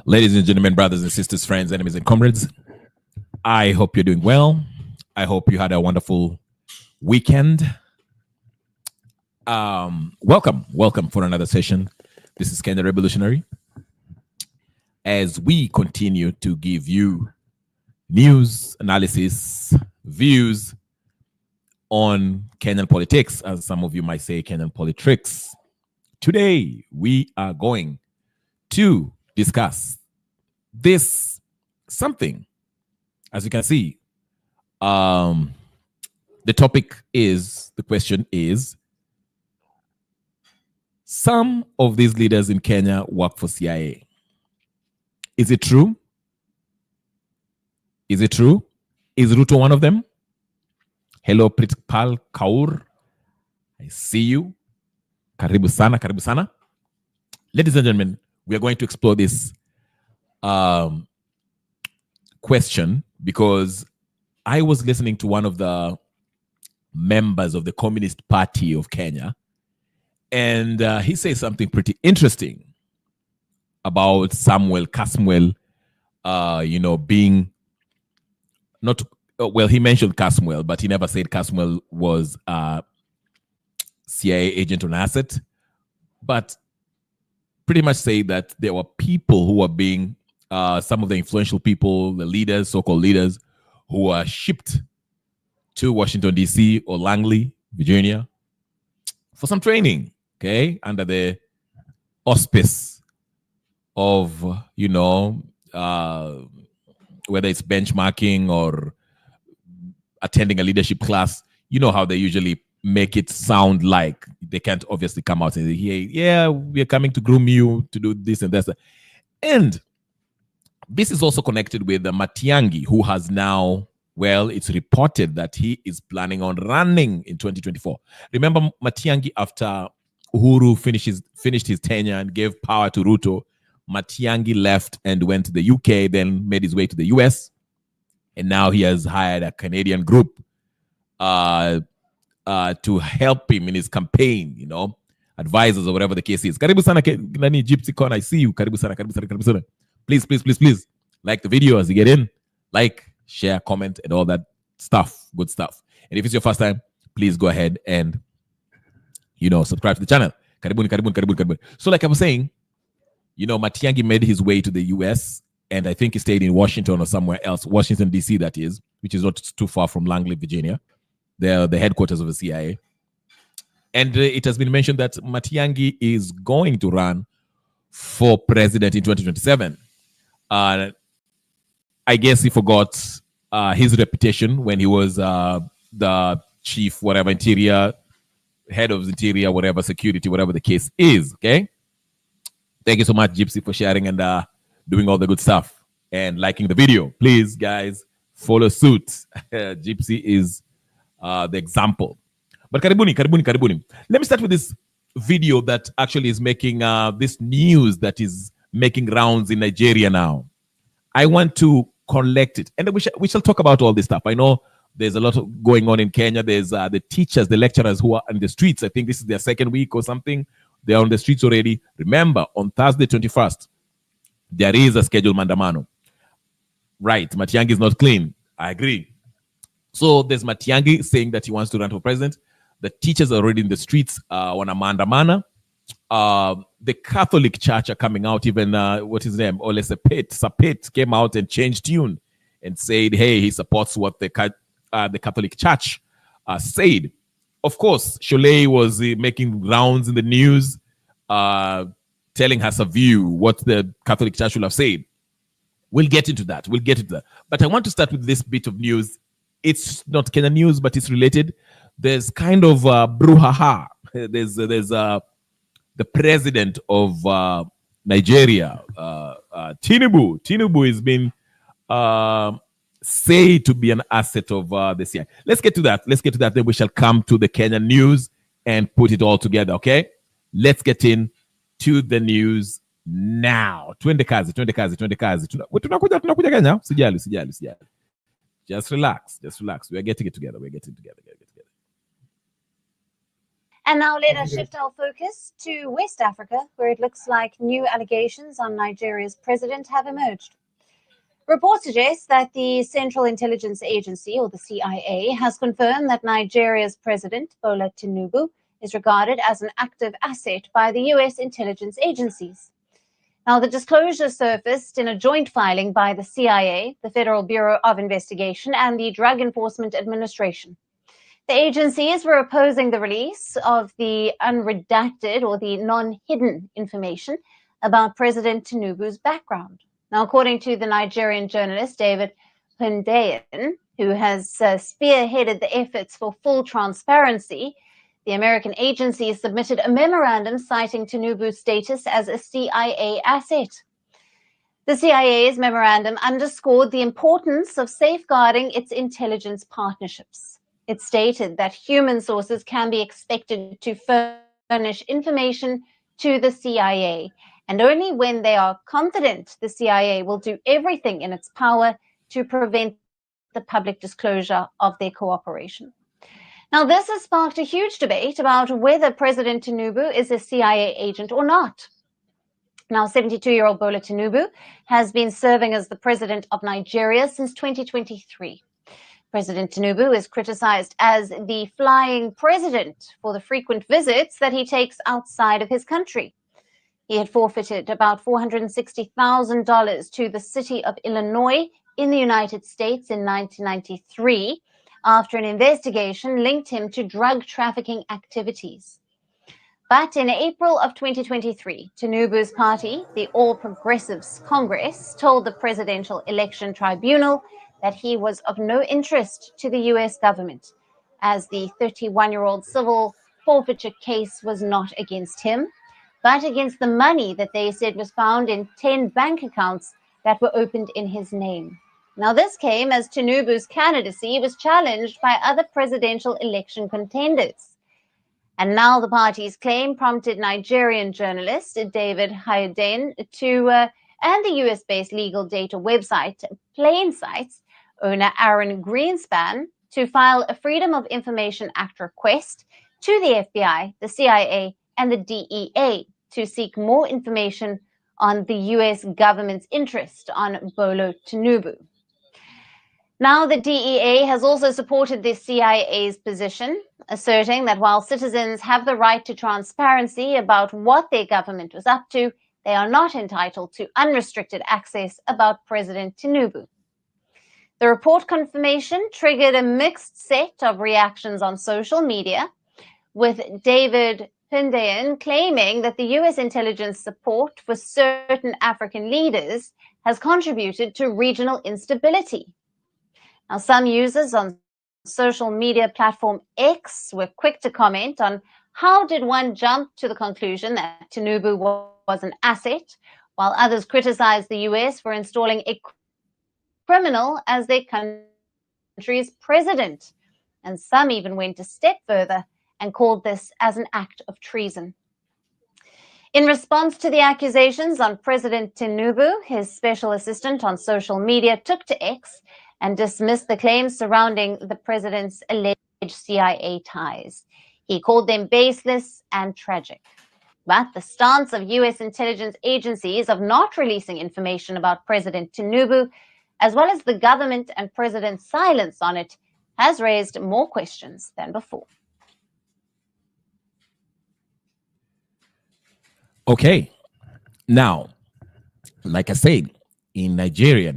Ladies and gentlemen, brothers and sisters, friends, enemies and comrades, I hope you're doing well. I hope you had a wonderful weekend. Welcome for another session. This is Kenya Revolutionary. As we continue to give you news, analysis, views on Kenyan politics, as some of you might say, Kenyan politics. Today, we are going to discuss this something. As you can see, the question is, some of these leaders in Kenya work for CIA. Is it true? Is it true? Is Ruto one of them? Hello, Pritpal Kaur. I see you. Karibu sana, karibu sana. Ladies and gentlemen, we are going to explore this question because I was listening to one of the members of the Communist Party of Kenya, and he says something pretty interesting about Samuel Kasmuel, being not, well, he mentioned Kasmuel, but he never said Kasmuel was a CIA agent on asset, but pretty much say that there were people who were being, some of the influential people, the leaders, so-called leaders, who were shipped to Washington, D.C. or Langley, Virginia, for some training, okay, under the auspice of, whether it's benchmarking or attending a leadership class. You know how they usually make it sound like they can't obviously come out and say, hey, yeah, we are coming to groom you to do this and that. And this is also connected with Matiang'i, who has now, well, it's reported that he is planning on running in 2024. Remember Matiang'i, after Uhuru finished his tenure and gave power to Ruto, Matiang'i left and went to the UK, then made his way to the US. And now he has hired a Canadian group to help him in his campaign, advisors or whatever the case is. Karibu sana, Nani Gypsy Con, I see you. Karibu sana, karibu sana, karibu sana. Please, like the video as you get in. Like, share, comment, and all that stuff, good stuff. And if it's your first time, please go ahead and, subscribe to the channel. Karibuni. So like I was saying, Matiang'i made his way to the US, and I think he stayed in Washington or somewhere else, Washington, D.C., that is, which is not too far from Langley, Virginia. They're the headquarters of the CIA. And it has been mentioned that Matiang'i is going to run for president in 2027. I guess he forgot his reputation when he was the chief, whatever, interior, head of interior, whatever, security, whatever the case is, okay? Thank you so much, Gypsy, for sharing and doing all the good stuff and liking the video. Please, guys, follow suit. Gypsy is the example. But karibuni. Let me start with this video that actually is making this news that is making rounds in Nigeria now. I want to collect it, and we shall talk about all this stuff. I know there's a lot going on in Kenya. There's the teachers, the lecturers who are on the streets. I think this is their second week or something. They're on the streets already. Remember, on Thursday 21st, there is a scheduled mandamano. Right, Matiang'i is not clean. I agree. So there's Matiang'i saying that he wants to run for president. The teachers are already in the streets on a mandamana. The Catholic Church are coming out. Even what is his name? Ole Sapet came out and changed tune and said, hey, he supports what the Catholic Church said. Of course, Sholei was making rounds in the news, telling us a view what the Catholic Church will have said. We'll get into that. But I want to start with this bit of news. It's not Kenya news, but it's related. There's kind of brouhaha. There's the president of Nigeria, Tinubu. Tinubu has been said to be an asset of the CIA. Let's get to that. Then we shall come to the Kenyan news and put it all together, okay? Let's get in to the news now. Twende kazi. Tunakuja Kenya. Sijali. Just relax. We are getting it together. And now let us shift our focus to West Africa, where it looks like new allegations on Nigeria's president have emerged. Reports suggest that the Central Intelligence Agency, or the CIA, has confirmed that Nigeria's president, Bola Tinubu, is regarded as an active asset by the US intelligence agencies. Now, the disclosure surfaced in a joint filing by the CIA, the Federal Bureau of Investigation, and the Drug Enforcement Administration. The agencies were opposing the release of the unredacted or the non-hidden information about President Tinubu's background. Now, according to the Nigerian journalist David Hundeyin, who has spearheaded the efforts for full transparency, the American agency submitted a memorandum citing Tinubu's status as a CIA asset. The CIA's memorandum underscored the importance of safeguarding its intelligence partnerships. It stated that human sources can be expected to furnish information to the CIA, and only when they are confident the CIA will do everything in its power to prevent the public disclosure of their cooperation. Now, this has sparked a huge debate about whether President Tinubu is a CIA agent or not. Now, 72-year-old Bola Tinubu has been serving as the president of Nigeria since 2023. President Tinubu is criticized as the flying president for the frequent visits that he takes outside of his country. He had forfeited about $460,000 to the city of Illinois in the United States in 1993 after an investigation linked him to drug trafficking activities. But in April of 2023, Tinubu's party, the All Progressives Congress, told the Presidential Election Tribunal that he was of no interest to the US government, as the 31-year-old civil forfeiture case was not against him, but against the money that they said was found in 10 bank accounts that were opened in his name. Now, this came as Tinubu's candidacy was challenged by other presidential election contenders. And now the party's claim prompted Nigerian journalist David Hundeyin and the US-based legal data website Plainsight owner Aaron Greenspan to file a Freedom of Information Act request to the FBI, the CIA, and the DEA to seek more information on the US government's interest on Bola Tinubu. Now, the DEA has also supported the CIA's position, asserting that while citizens have the right to transparency about what their government was up to, they are not entitled to unrestricted access about President Tinubu. The report confirmation triggered a mixed set of reactions on social media, with David Hundeyin claiming that the US intelligence support for certain African leaders has contributed to regional instability. Now, some users on social media platform X were quick to comment on how did one jump to the conclusion that Tinubu was an asset, while others criticized the US for installing a criminal as their country's president. And some even went a step further and called this as an act of treason. In response to the accusations on President Tinubu, his special assistant on social media took to X and dismissed the claims surrounding the president's alleged CIA ties. He called them baseless and tragic. But the stance of US intelligence agencies of not releasing information about President Tinubu, as well as the government and president's silence on it, has raised more questions than before. Okay. Now, like I said, in Nigeria,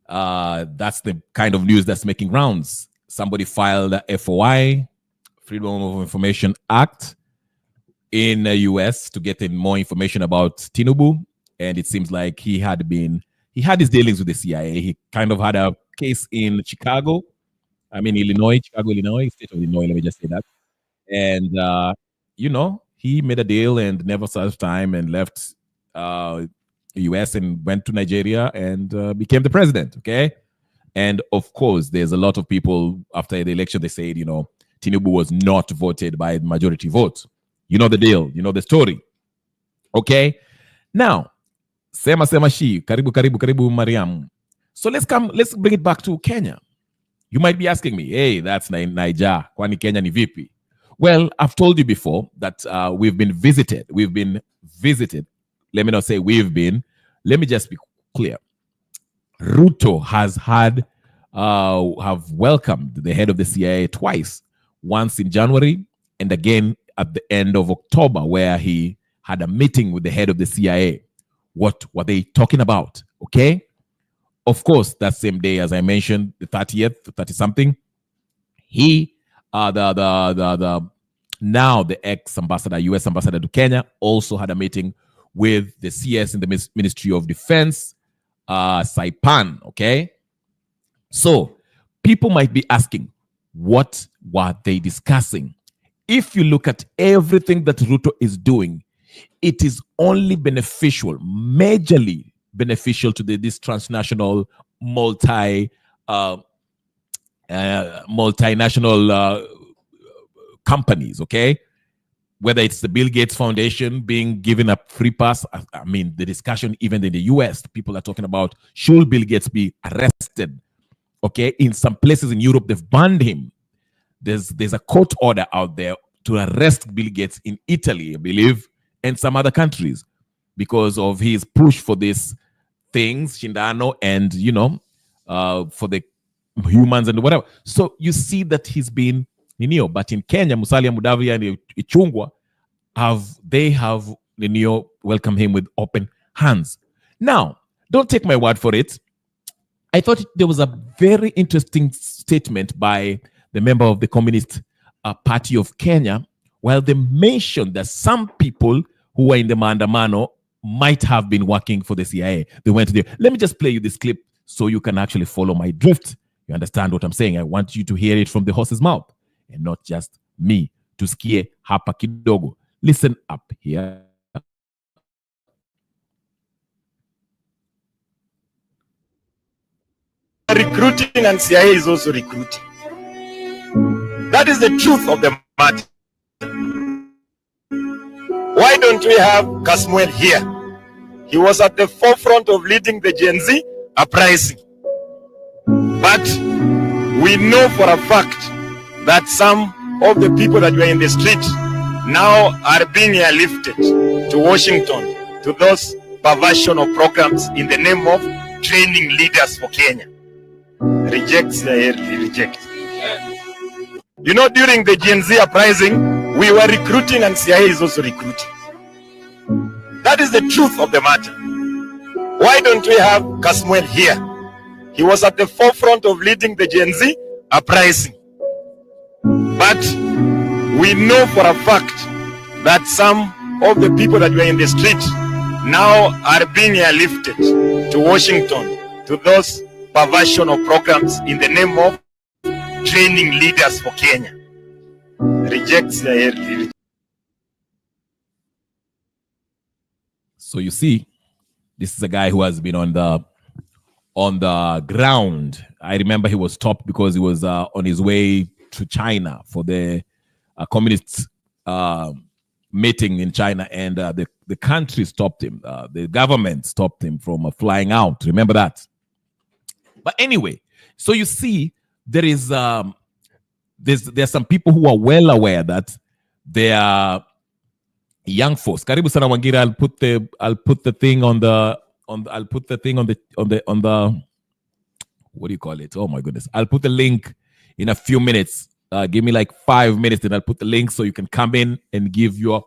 that's the kind of news that's making rounds. Somebody filed a FOI, Freedom of Information Act, in the US to get in more information about Tinubu. And it seems like he had his dealings with the CIA. He kind of had a case in Chicago, Illinois, state of Illinois, let me just say that. And, he made a deal and never served time and left the US and went to Nigeria and became the president, okay? And of course, there's a lot of people after the election, they said, Tinubu was not voted by majority vote. You know the deal, you know the story, okay? Now, sema shi, karibu Mariam. So let's bring it back to Kenya. You might be asking me, hey, that's Niger, kwani Kenya ni vipi? Well, I've told you before that we've been visited. We've been visited. Let me not say we've been. Let me just be clear. Ruto has have welcomed the head of the CIA twice, once in January and again at the end of October, where he had a meeting with the head of the CIA. What were they talking about? Okay. Of course, that same day, as I mentioned, the 30th, 30 something, he, now the ex-ambassador, U.S. ambassador to Kenya, also had a meeting with the CS in the Ministry of Defense, Saipan, okay? So people might be asking, what were they discussing? If you look at everything that Ruto is doing, it is only beneficial, majorly beneficial to this transnational multinational companies, okay? Whether it's the Bill Gates Foundation being given a free pass. I mean, the discussion even in the US, people are talking about, should Bill Gates be arrested? Okay, in some places in Europe, they've banned him. There's a court order out there to arrest Bill Gates in Italy, I believe, and some other countries because of his push for these things, Shindano, and, for the humans and whatever. So you see that he's been, but in Kenya, Musalia Mudavadi and Ichungwa have welcomed him with open hands. Now, don't take my word for it. I thought there was a very interesting statement by the member of the Communist Party of Kenya, while they mentioned that some people who were in the Maandamano might have been working for the CIA. They went there. Let me just play you this clip so you can actually follow my drift. You understand what I'm saying? I want you to hear it from the horse's mouth and not just me. Tusikie hapa kidogo. Listen up here. Recruiting and CIA is also recruiting. That is the truth of the matter. Why don't we have Kasmuel here? He was at the forefront of leading the Gen Z uprising. But we know for a fact that some of the people that were in the street now are being airlifted to Washington, to those perversion of programs in the name of training leaders for Kenya. Rejects reject. During the Gen Z uprising, we were recruiting and CIA is also recruiting. That is the truth of the matter. Why don't we have Kasmuel here? He was at the forefront of leading the Gen Z uprising. But we know for a fact that some of the people that were in the street now are being airlifted to Washington, to those perversion of programs in the name of training leaders for Kenya. Rejects the. So you see, this is a guy who has been on the ground. I remember he was stopped because he was on his way to China for the communist meeting in China, and the country stopped him. The government stopped him from flying out. Remember that? But anyway, so you see, there's some people who are well aware that they are young folks. Karibu sana Wangira. I'll put the thing on the what do you call it? Oh my goodness. I'll put the link in a few minutes. Give me like 5 minutes, and I'll put the link so you can come in and give your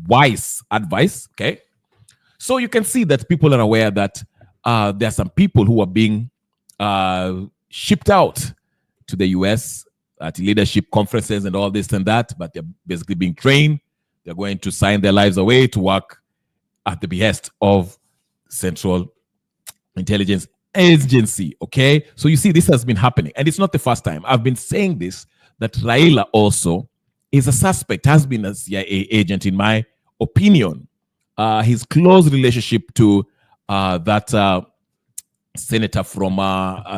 wise advice. Okay. So you can see that people are aware that there are some people who are being shipped out to the US at leadership conferences and all this and that, but they're basically being trained. They're going to sign their lives away to work at the behest of Central Intelligence Agency. Okay, so you see, this has been happening, and it's not the first time. I've been saying this, that Raila also is a suspect, has been a CIA agent, in my opinion. His close relationship to that senator from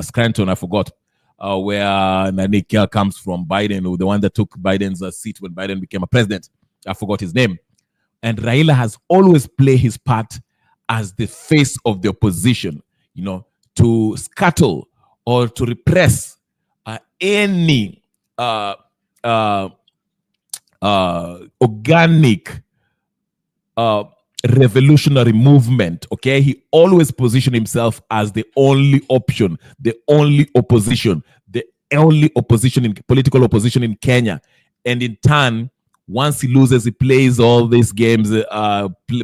Scranton, I forgot where Nanik comes from, Biden, the one that took Biden's seat when Biden became a president. I forgot his name. And Raila has always played his part as the face of the opposition, to scuttle or to repress any organic revolutionary movement. Okay, he always positioned himself as the only option, the only opposition, the only opposition in political opposition in Kenya. And in turn, once he loses, he plays all these games,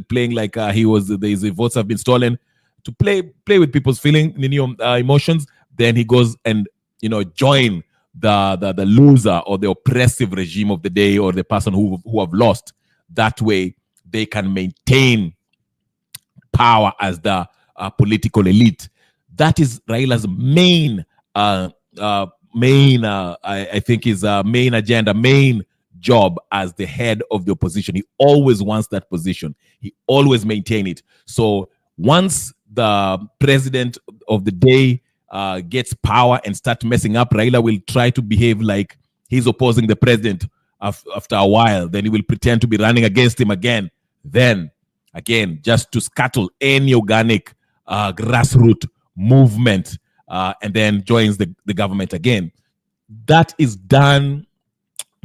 playing like the votes have been stolen, to play with people's feeling, emotions. Then he goes and join the loser or the oppressive regime of the day, or the person who have lost. That way, they can maintain power as the political elite. That is Raila's main, I think, his main agenda, main job as the head of the opposition. He always wants that position. He always maintain it. So once the president of the day gets power and start messing up, Raila will try to behave like he's opposing the president after a while. Then he will pretend to be running against him again. Then again, just to scuttle any organic grassroots movement, and then joins the government again. That is done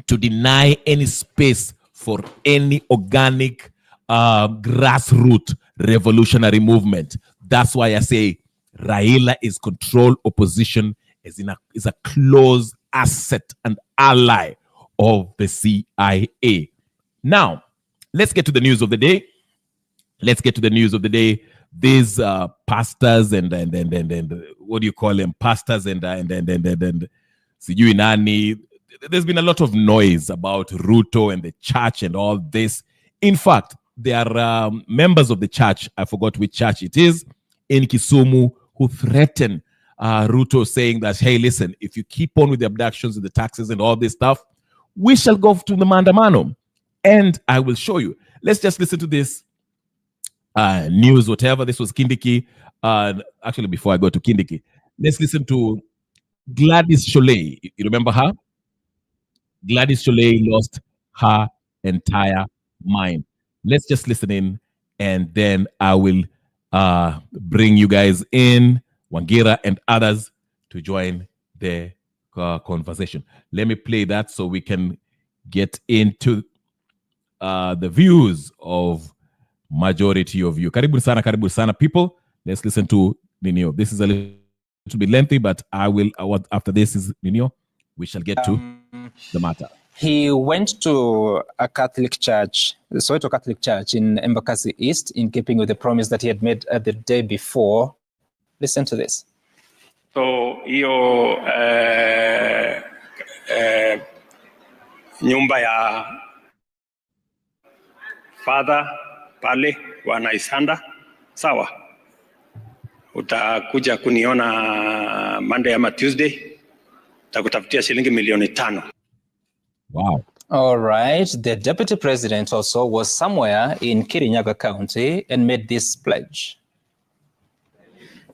to deny any space for any organic grassroots revolutionary movement. That's why I say Raila is control opposition, is a close asset and ally of the CIA. Now, let's get to the news of the day. These pastors and what do you call them? Pastors and sijui nani. There's been a lot of noise about Ruto and the church and all this. In fact, there are members of the church, I forgot which church it is, in Kisumu, who threaten Ruto, saying that, hey, listen, if you keep on with the abductions and the taxes and all this stuff, we shall go to the Maandamano. And I will show you. Let's just listen to this news, whatever. This was Kindiki. Actually, before I go to Kindiki, let's listen to Gladys Sholay. You remember her? Gladys Sholay lost her entire mind. Let's just listen in, and then I will bring you guys in, Wangira and others, to join the conversation. Let me play that so we can get into the views of majority of you. Karibu sana, people. Let's listen to Ninio. This is a little bit lengthy, but after this is Ninio, we shall get to the matter. He went to a Catholic church, the Soweto Catholic Church in Embakasi East, in keeping with the promise that he had made the day before. Listen to this. So, hiyo nyumba ya Father pale wa Naisanda, sawa? Utakuja kuniona Monday ama Tuesday, takutafutia shilingi milioni 5. Wow. All right. The deputy president also was somewhere in Kirinyaga County and made this pledge.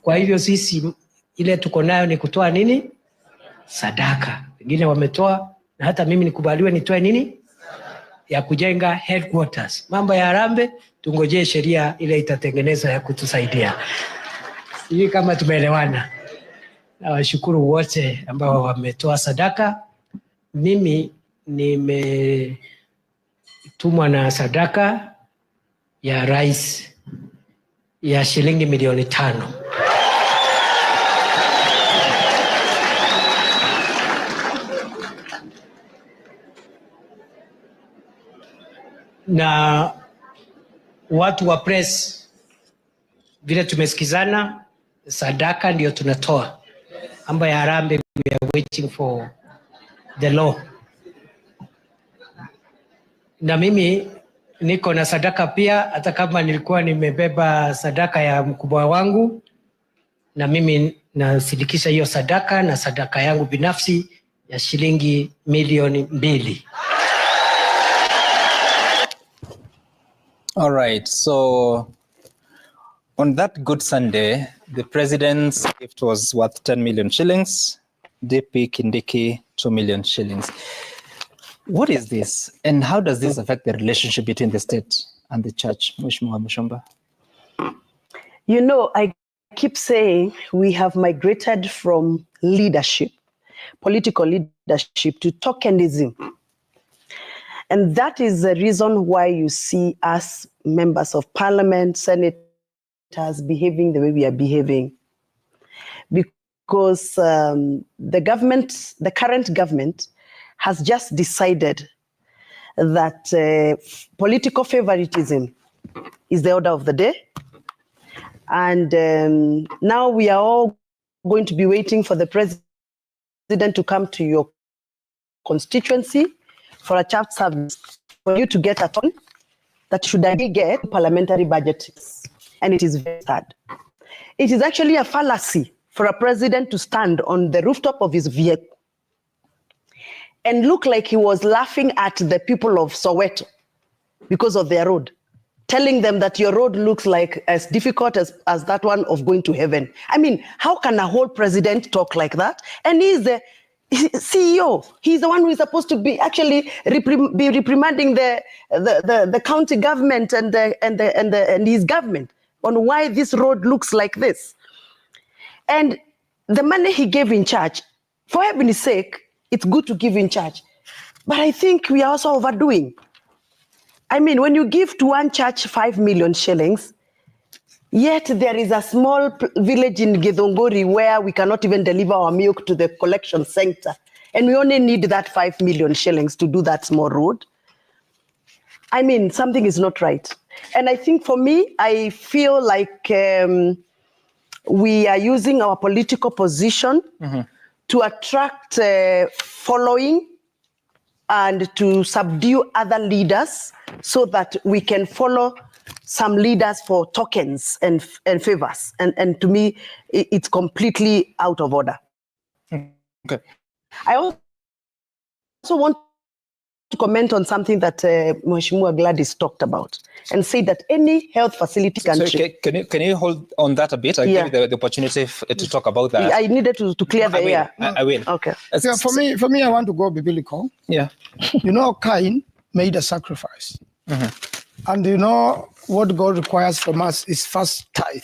Kwa hivyo sisi ile tuko nayo ni kutoa nini? Sadaka. Wengine wametoa, na hata mimi nikubaliwe nitoe nini? Ya kujenga headquarters. Mambo ya Harambee tungojee sheria ile itatengenezwa ya kutusaidia. Hii kama tumeelewana. Na washukuru wote ambao wametoa sadaka. Mimi nimetumwa na sadaka ya rais ya shilingi milioni 5. Na watu wa press, vile tumesikizana, sadaka ndio tunatoa. Mambo ya Harambee, we are waiting for the law. Na mimi niko na sadaka pia, hata kama nilikuwa nimebeba sadaka ya mkubwa wangu, na mimi nasidikisha hiyo sadaka na sadaka yangu binafsi ya shilingi milioni 2. All right. So on that good Sunday, the president's gift was worth 10 million shillings. DP Kindiki, 2 million shillings. What is this, and how does this affect the relationship between the state and the church, Mheshimiwa Mushomba? You know, I keep saying we have migrated from leadership, political leadership, to tokenism. And that is the reason why you see us members of parliament, senators behaving the way we are behaving. Because the current government has just decided that political favoritism is the order of the day. And now we are all going to be waiting for the president to come to your constituency for a chat service for you to get a ton that should get parliamentary budget. And it is very sad. It is actually a fallacy for a president to stand on the rooftop of his vehicle and look like he was laughing at the people of Soweto because of their road, telling them that your road looks like as difficult as that one of going to heaven. I mean, how can a whole president talk like that? And he's the CEO. He's the one who is supposed to be actually be reprimanding the county government and his government on why this road looks like this. And the money he gave in charge, for heaven's sake, it's good to give in charge. But I think we are also overdoing. I mean, when you give to one church 5 million shillings, yet there is a small village in Githunguri where we cannot even deliver our milk to the collection center. And we only need that 5 million shillings to do that small road. I mean, something is not right. And I think for me, I feel like we are using our political position to attract following and to subdue other leaders so that we can follow some leaders for tokens and favors. And to me, it's completely out of order. Okay. I also want to comment on something that Mheshimiwa Gladys talked about and say that any health facility country... So can you hold on that a bit? I give you the opportunity to talk about that. I needed to clear the air. I will. Okay. Yeah, for me, I want to go biblical. Yeah. You know, Cain made a sacrifice. And you know what God requires from us is first tithe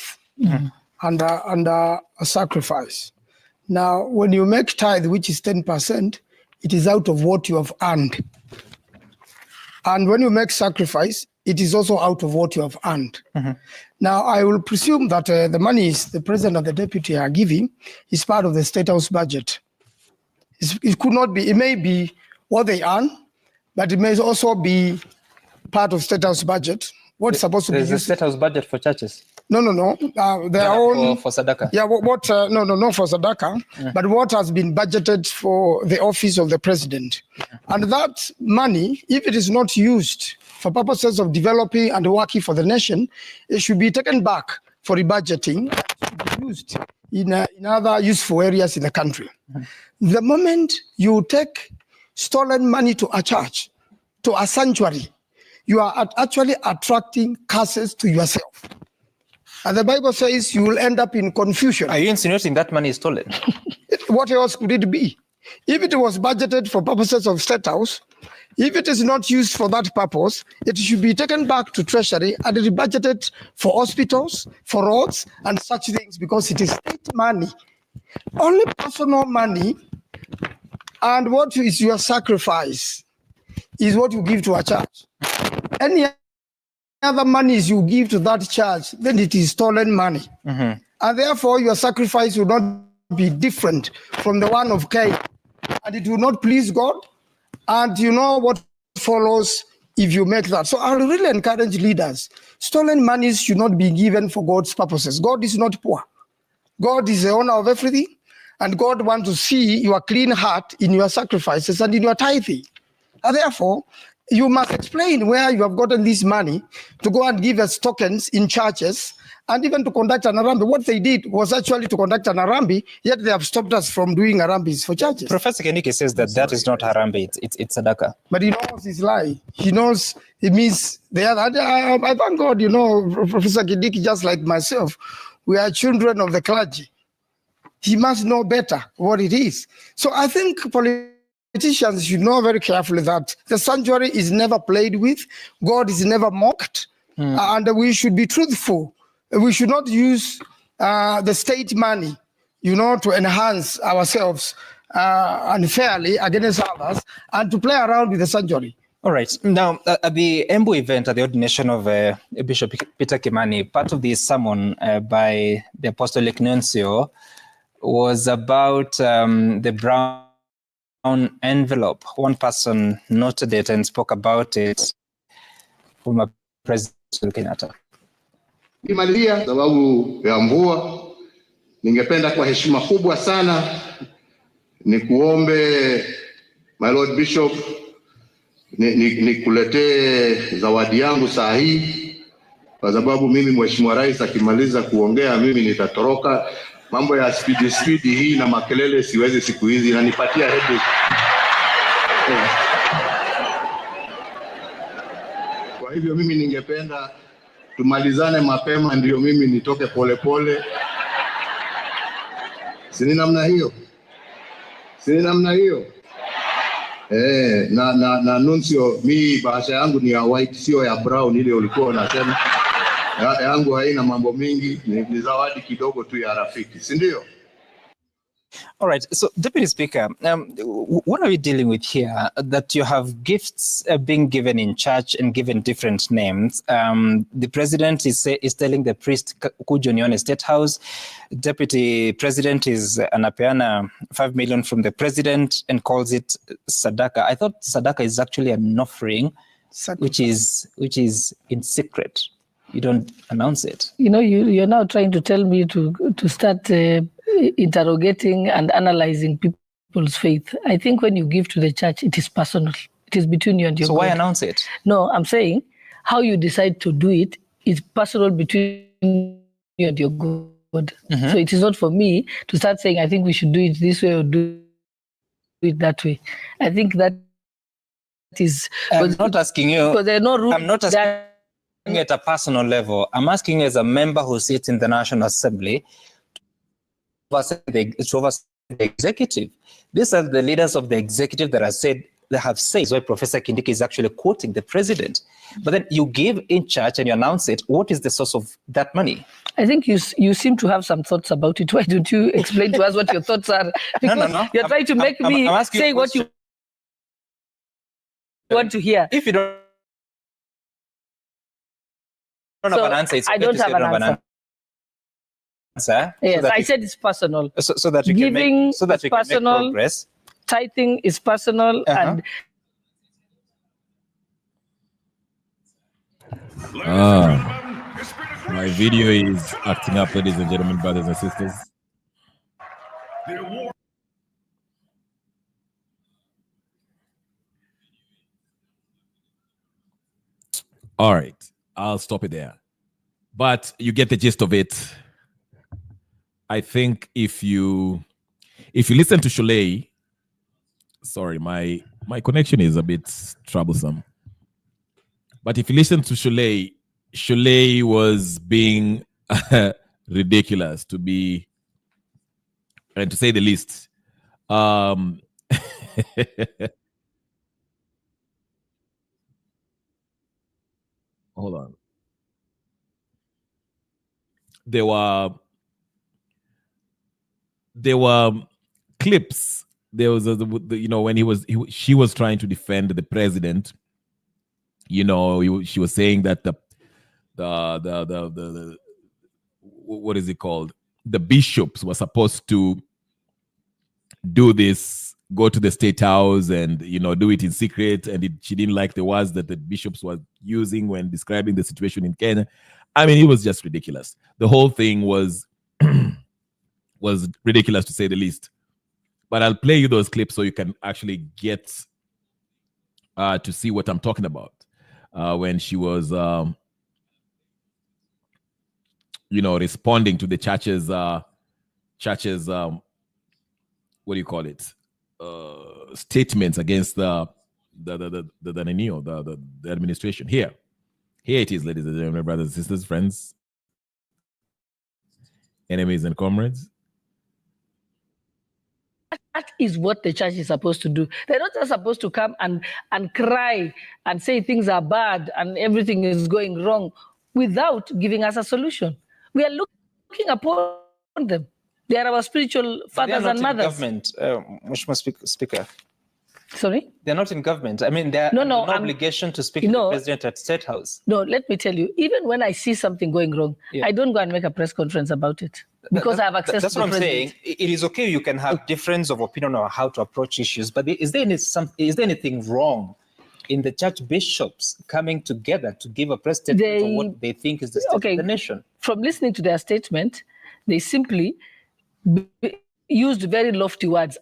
and a sacrifice. Now, when you make tithe, which is 10%, it is out of what you have earned. And when you make sacrifice, it is also out of what you have earned. Now, I will presume that the monies the president and the deputy are giving is part of the State House budget. It could not be, it may be what they earn, but it may also be part of State House budget. What's supposed to be used? There's a State House budget for churches. No. Their own for Sadaka. Yeah, not for Sadaka, but what has been budgeted for the office of the president. And that money, if it is not used for purposes of developing and working for the nation, it should be taken back for rebudgeting, to be used in other useful areas in the country. The moment you take stolen money to a church, to a sanctuary, you are actually attracting curses to yourself. And the Bible says you will end up in confusion. Are you insinuating that money is stolen? What else could it be? If it was budgeted for purposes of State House, if it is not used for that purpose, it should be taken back to Treasury and rebudgeted for hospitals, for roads, and such things, because it is state money. Only personal money and what is your sacrifice is what you give to a church. Any other monies you give to that church, then it is stolen money. And therefore your sacrifice will not be different from the one of Cain. And it will not please God. And you know what follows if you make that. So I really encourage leaders. Stolen monies should not be given for God's purposes. God is not poor. God is the owner of everything. And God wants to see your clean heart in your sacrifices and in your tithing. And therefore, you must explain where you have gotten this money to go and give us tokens in churches and even to conduct an Arambi. What they did was actually to conduct an Arambi, yet they have stopped us from doing Arambis for churches. Professor Kindiki says that is not Harambe, it's Sadaka. But he knows his lie. He knows it means the other. I thank God, you know, Professor Kindiki, just like myself, we are children of the clergy. He must know better what it is. So I think politicians should know very carefully that the sanctuary is never played with, God is never mocked, and we should be truthful. We should not use the state money, you know, to enhance ourselves unfairly against others and to play around with the sanctuary. All right. Now, at the Embu event, at the ordination of Bishop Peter Kimani, part of the sermon by the Apostolic Nuncio was about the brown envelope. One person noted it and spoke about it, former President Kenyatta. Nimalizia sababu ya mvua, ningependa kwa heshima kubwa sana ni kuombe my Lord Bishop nikuletee zawadi yangu saa hii, kwa sababu mimi Mheshimiwa Rais akimaliza kuongea mimi nitatoroka. Mambo ya speed hii na makelele siwezi siku hizi, inanipatia headache. Kwa hivyo mimi ningependa tumalizane mapema ndio mimi nitoke polepole. Sini namna hiyo? Sini namna hiyo? Na Nuncio, mi bahasha yangu ni ya white, sio ya brown ile ulikuwa unasema. Yangu haina mambo mingi, ni zawadi kidogo tu ya rafiki, si ndio? All right. So, Deputy Speaker, what are we dealing with here? That you have gifts being given in church and given different names. The president is telling the priest kuja nione State House. Deputy President is anapeana 5 million from the president and calls it sadaka. I thought sadaka is actually an offering, which is in secret. You don't announce it. You know, you're now trying to tell me to start interrogating and analyzing people's faith. I think when you give to the church, it is personal. It is between you and your God. So why announce it? No, I'm saying how you decide to do it is personal between you and your God. Mm-hmm. So it is not for me to start saying, I think we should do it this way or do it that way. I think that is... I'm not asking you... Because there are no rules. I'm not asking you at a personal level. I'm asking you as a member who sits in the National Assembly to oversee the executive. These are the leaders of the executive that have said why Professor Kindiki is actually quoting the president. But then you give in church and you announce it. What is the source of that money? I think you seem to have some thoughts about it. Why don't you explain to us what your thoughts are? Because no. You're trying to make me say what you want to hear. If you don't have an answer, it's I don't have an answer. Yes, so I said it's personal. So that you can make progress. Tithing is personal, and my video is acting up, ladies and gentlemen, brothers and sisters. All right, I'll stop it there. But you get the gist of it. I think if you listen to Sholei, sorry, my connection is a bit troublesome. But if you listen to Sholei was being ridiculous, to say the least. Hold on. There were clips. There was when she was trying to defend the president. She was saying that the what is it called? The bishops were supposed to do this, go to the State House and do it in secret, and she didn't like the words that the bishops were using when describing the situation in Kenya. I mean, it was just ridiculous. The whole thing was was ridiculous, to say the least. But I'll play you those clips so you can actually get to see what I'm talking about. When she was, responding to the church's, what do you call it? Statements against the administration. Here it is, ladies and gentlemen, brothers and sisters, friends, enemies and comrades. That is what the church is supposed to do. They're not just supposed to come and cry and say things are bad and everything is going wrong without giving us a solution. We are looking upon them. They are our spiritual fathers and mothers. Government, Mheshimiwa Speaker. Sorry? They're not in government. I mean, they're no obligation to speak to the president at State House. No, let me tell you, even when I see something going wrong, I don't go and make a press conference about it because I have access that's to the what I'm president. saying. It is okay. You can have difference of opinion on how to approach issues, but is there anything wrong in the church bishops coming together to give a press statement on what they think is the state of the nation? From listening to their statement, they simply used very lofty words,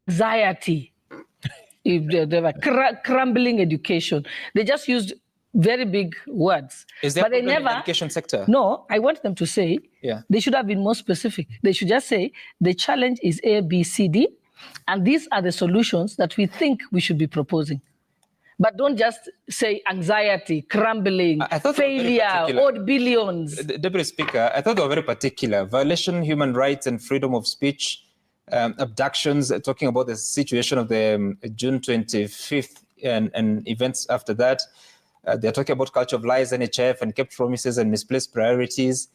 anxiety. They were crumbling education. They just used very big words. Is there but a they problem in never, the education sector? No, I want them to say, they should have been more specific. They should just say, the challenge is A, B, C, D, and these are the solutions that we think we should be proposing. But don't just say anxiety, crumbling, failure, odd billions. Deputy Speaker, I thought they were very particular. Violation, human rights and freedom of speech, abductions, talking about the situation of the June 25th and events after that. They're talking about culture of lies, NHF, and kept promises and misplaced priorities.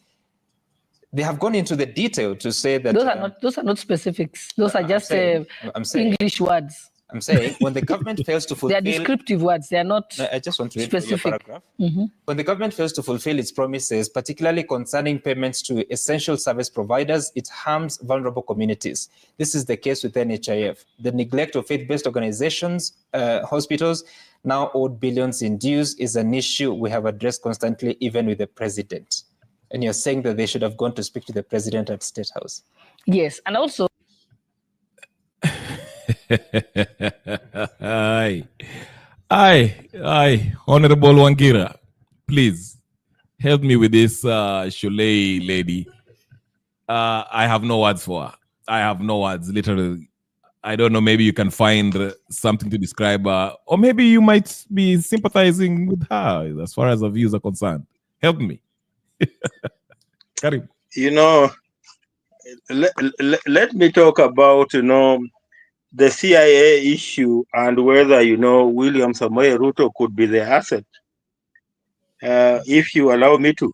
They have gone into the detail to say that... Those are not specifics. Those are just English words. I'm saying when the government fails to fulfill... They are descriptive words. They are not specific. I just want to read your paragraph. When the government fails to fulfill its promises, particularly concerning payments to essential service providers, it harms vulnerable communities. This is the case with NHIF. The neglect of faith-based organizations, hospitals, now owed billions in dues is an issue we have addressed constantly, even with the president. And you're saying that they should have gone to speak to the president at State House. Yes, and also... Aye, Honorable Wangira, please help me with this Shulei lady. I have no words for her. I have no words, literally. I don't know, maybe you can find something to describe her, or maybe you might be sympathizing with her as far as her views are concerned. Help me. Karim. You know, let me talk about, the CIA issue and whether, William Samoei Ruto could be the asset, if you allow me to.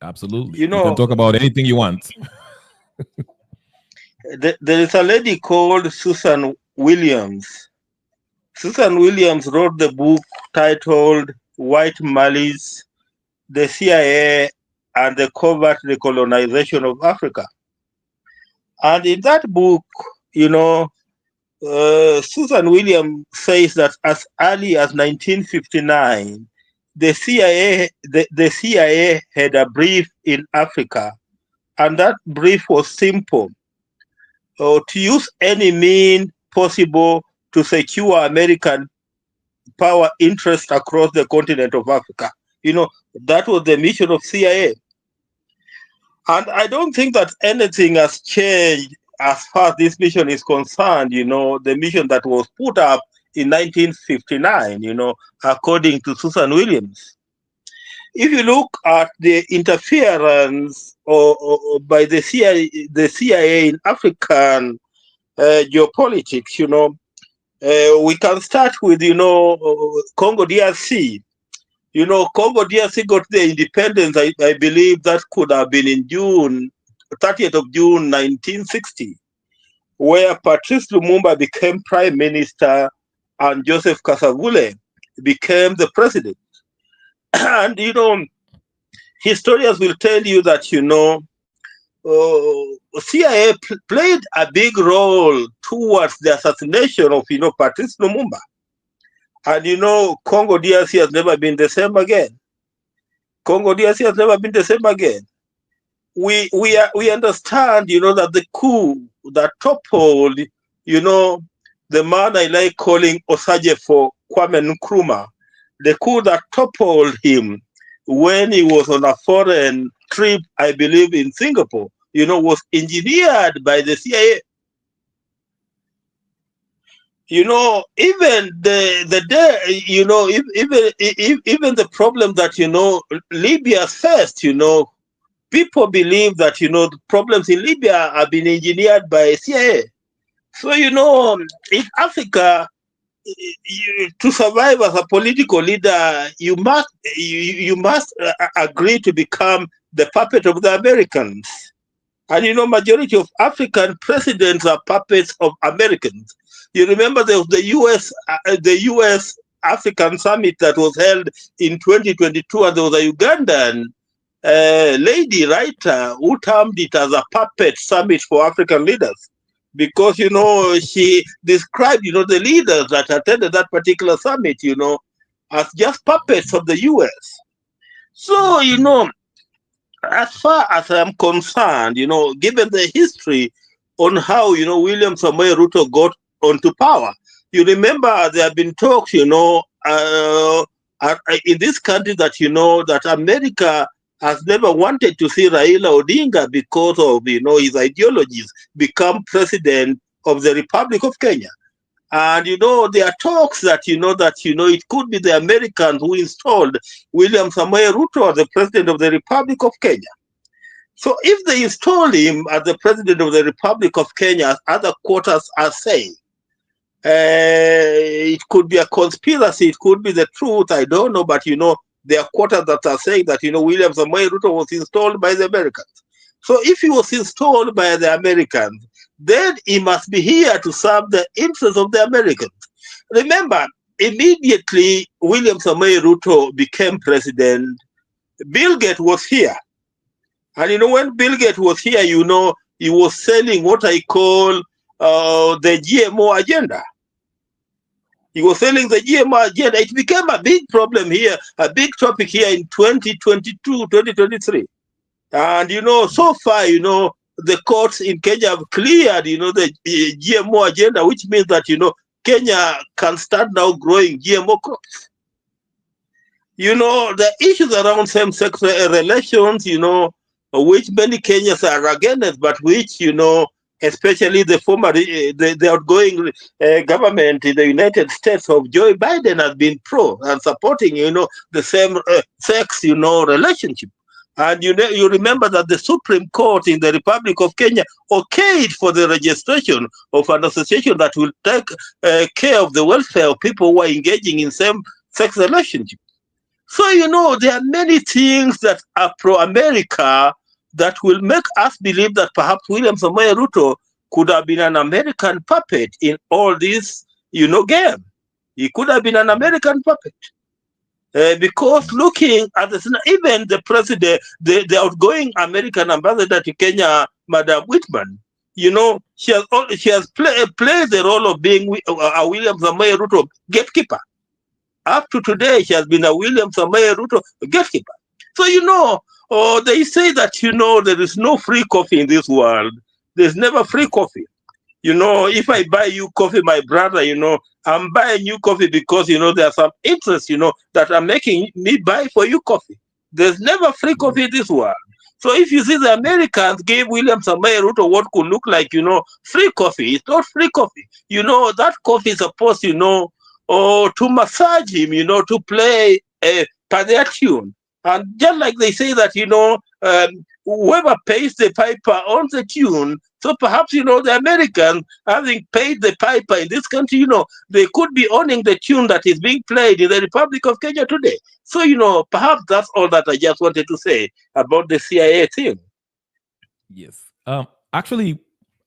Absolutely. You can talk about anything you want. There is a lady called Susan Williams. Susan Williams wrote the book titled White Malice, the CIA and the Covert Recolonization of Africa. And in that book, Susan Williams says that as early as 1959, the CIA had a brief in Africa, and that brief was simple: to use any means possible to secure American power interest across the continent of Africa. That was the mission of CIA. And I don't think that anything has changed as far as this mission is concerned, the mission that was put up in 1959, according to Susan Williams. If you look at the interference by the CIA in African geopolitics, we can start with, Congo DRC. Congo DRC got the independence, I believe that could have been in 30th of June 1960, where Patrice Lumumba became prime minister and Joseph Kasavule became the president. And, historians will tell you that, CIA played a big role towards the assassination of, Patrice Lumumba. And, Congo DRC has never been the same again. Congo DRC has never been the same again. We understand, that the coup that toppled, the man I like calling Osage for Kwame Nkrumah, the coup that toppled him when he was on a foreign trip, I believe in Singapore, was engineered by the CIA. Even the day, even the problem that, Libya faced, people believe that, the problems in Libya have been engineered by CIA. So, in Africa, to survive as a political leader, you must agree to become the puppet of the Americans. And, majority of African presidents are puppets of Americans. You remember there was the U.S. African summit that was held in 2022, and there was a Ugandan lady writer who termed it as a puppet summit for African leaders, because she described the leaders that attended that particular summit as just puppets of the U.S. So as far as I'm concerned, given the history on how William Samoei Ruto got onto power, you remember there have been talks in this country that that America has never wanted to see Raila Odinga because of his ideologies become president of the Republic of Kenya. And there are talks that it could be the Americans who installed William Samoei Ruto as the president of the Republic of Kenya. So if they install him as the president of the Republic of Kenya, as other quarters are saying, it could be a conspiracy, it could be the truth, I don't know, but there are quarters that are saying that William Samoei Ruto was installed by the Americans. So if he was installed by the Americans, then he must be here to serve the interests of the Americans. Remember, immediately William Samoei Ruto became president, Bill Gates was here. And when Bill Gates was here, he was selling what I call the GMO agenda. He was selling the GMO agenda. It became a big problem here, a big topic here in 2022, 2023. And, so far, the courts in Kenya have cleared, the GMO agenda, which means that, Kenya can start now growing GMO crops. The issues around same-sex relations, which many Kenyans are against, but which, especially the outgoing government in the United States of Joe Biden has been pro and supporting, the same sex, relationship. And you remember that the Supreme Court in the Republic of Kenya okayed for the registration of an association that will take care of the welfare of people who are engaging in same-sex relationship. So, there are many things that are pro-America that will make us believe that perhaps William Samoei Ruto could have been an American puppet in all this, game. He could have been an American puppet. Because looking at even the president, the outgoing American ambassador to Kenya, Madam Whitman, she has played the role of being a William Samoei Ruto gatekeeper. Up to today, she has been a William Samoei Ruto gatekeeper. So, they say that, there is no free coffee in this world. There's never free coffee. If I buy you coffee, my brother, I'm buying you coffee because, there are some interests, that are making me buy for you coffee. There's never free coffee in this world. So if you see the Americans gave William Samoei Ruto what could look like, free coffee, it's not free coffee. That coffee is supposed, to massage him, to play per their tune. And just like they say that, whoever pays the piper owns the tune. So perhaps, the Americans, having paid the piper in this country, they could be owning the tune that is being played in the Republic of Kenya today. So, perhaps that's all that I just wanted to say about the CIA thing. Yes. Actually,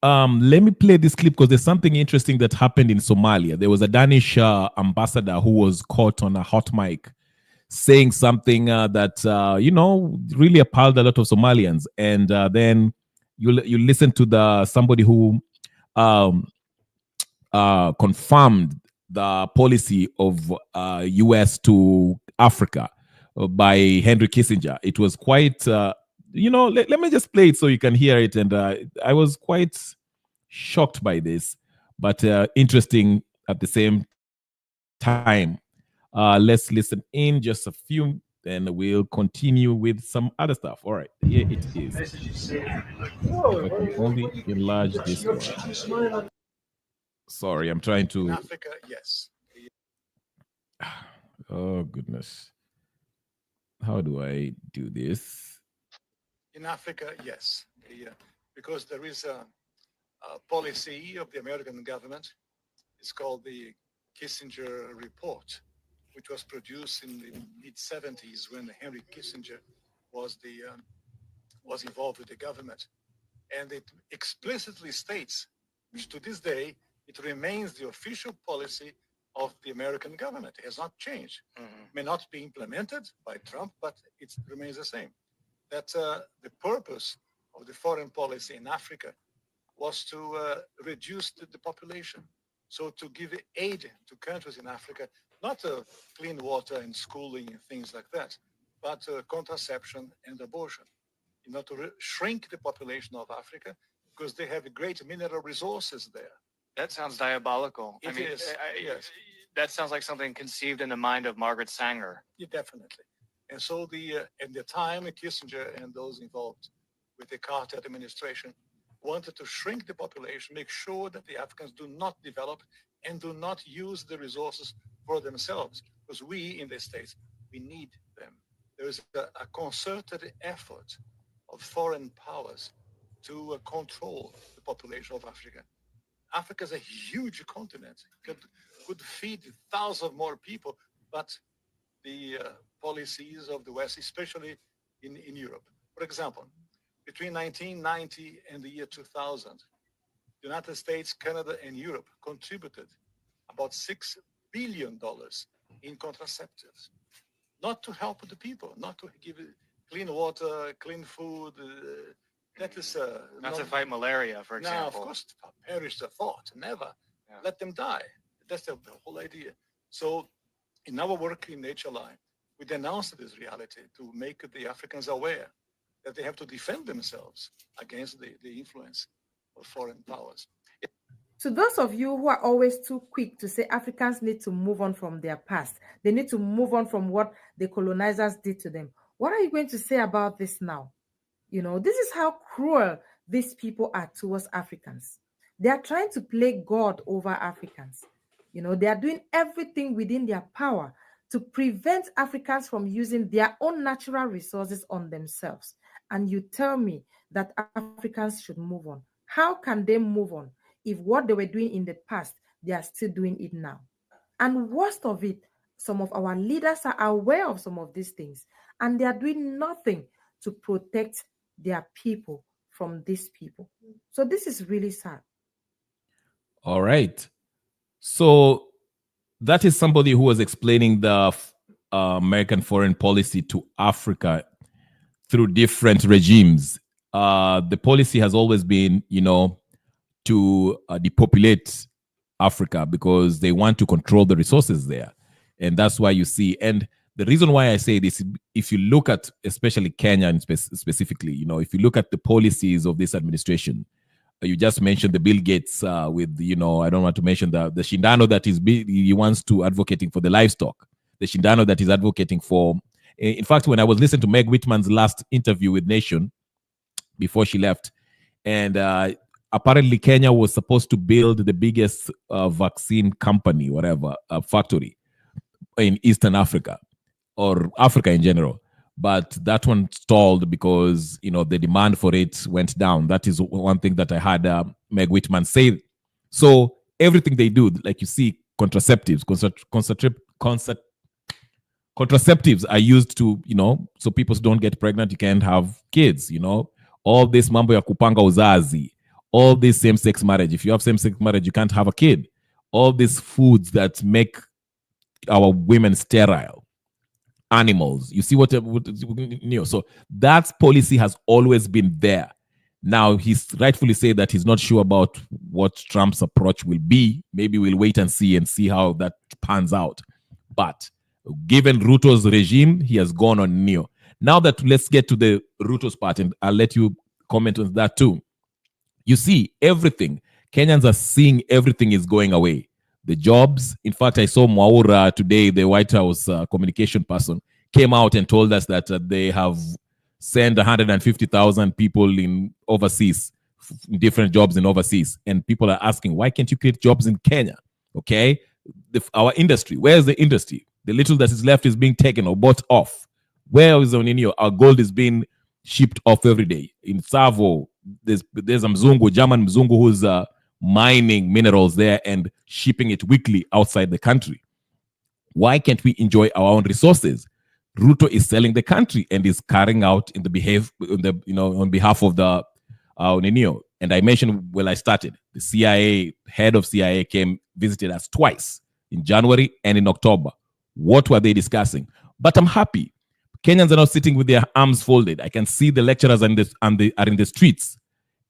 let me play this clip because there's something interesting that happened in Somalia. There was a Danish ambassador who was caught on a hot mic saying something that really appalled a lot of Somalians, and then you listen to somebody who confirmed the policy of U.S. to Africa by Henry Kissinger. It was quite let me just play it so you can hear it, and I was quite shocked by this, but interesting at the same time. Let's listen in just a few, and we'll continue with some other stuff. All right, here it is. If I can only enlarge this one. Sorry, I'm trying to. In Africa, yes. Oh, goodness. How do I do this? In Africa, yes. Because there is a policy of the American government. It's called the Kissinger Report, which was produced in the mid-70s when Henry Kissinger was involved with the government. And it explicitly states, which to this day It remains the official policy of the American government. It has not changed. May not be implemented by Trump, but it remains the same. That the purpose of the foreign policy in Africa was to reduce the population. So to give aid to countries in Africa, not clean water and schooling and things like that, but contraception and abortion, in order to shrink the population of Africa, because they have great mineral resources there. That sounds diabolical. It is, yes. That sounds like something conceived in the mind of Margaret Sanger. Yeah, definitely. And so at the time, Kissinger and those involved with the Carter administration wanted to shrink the population, make sure that the Africans do not develop and do not use the resources for themselves, because we in the States, we need them. There is a concerted effort of foreign powers to control the population of Africa. Africa is a huge continent, could feed thousands more people, but the policies of the West, especially in Europe. For example, between 1990 and the year 2000, the United States, Canada, and Europe contributed about $6 billion in contraceptives, not to help the people, not to give clean water, clean food. That is not to fight malaria, for example. No, of course, perish the thought, never. Yeah. Let them die. That's the whole idea. So in our work in HLI, we denounced this reality to make the Africans aware that they have to defend themselves against the influence of foreign powers. To those of you who are always too quick to say Africans need to move on from their past, they need to move on from what the colonizers did to them, what are you going to say about this now? You know, this is how cruel these people are towards Africans. They are trying to play God over Africans. You know, they are doing everything within their power to prevent Africans from using their own natural resources on themselves. And you tell me that Africans should move on. How can they move on if what they were doing in the past, they are still doing it now? And worst of it, some of our leaders are aware of some of these things, and they are doing nothing to protect their people from these people. So this is really sad. All right. So that is somebody who was explaining the American foreign policy to Africa through different regimes. The policy has always been, you know, to depopulate Africa because they want to control the resources there. And that's why you see, and the reason why I say this, if you look at especially Kenya and specifically, you know, if you look at the policies of this administration, you just mentioned the Bill Gates with, you know, I don't want to mention the Shindano that he wants to advocating for the livestock, the Shindano that is advocating for. In fact, when I was listening to Meg Whitman's last interview with Nation before she left, and apparently Kenya was supposed to build the biggest vaccine company, whatever, factory in Eastern Africa or Africa in general. But that one stalled because, you know, the demand for it went down. That is one thing that I had Meg Whitman say. So everything they do, like you see, contraceptives, contraceptives are used to, you know, so people don't get pregnant, you can't have kids, you know. All this mambo ya kupanga uzazi, all this same-sex marriage. If you have same-sex marriage, you can't have a kid. All these foods that make our women sterile. Animals. You see what you know, so that policy has always been there. Now he's rightfully said that he's not sure about what Trump's approach will be. Maybe we'll wait and see how that pans out. But given Ruto's regime, he has gone on Neo. Now that let's get to the Ruto's part, and I'll let you comment on that too. You see everything. Kenyans are seeing everything is going away. The jobs. In fact, I saw Mwaura today, the White House communication person, came out and told us that they have sent 150,000 people in overseas, different jobs in overseas. And people are asking, why can't you create jobs in Kenya? Okay. Our industry, where's the industry? The little that is left is being taken or bought off. Where is our gold is being shipped off every day. In Savo, there's a Mzungu, German Mzungu, who's mining minerals there and shipping it weekly outside the country. Why can't we enjoy our own resources? Ruto is selling the country and is carrying out on behalf of the And I mentioned when I started, the CIA, head of CIA came, visited us twice, in January and in October. What were they discussing? But I'm happy. Kenyans are not sitting with their arms folded. I can see the lecturers are in the streets.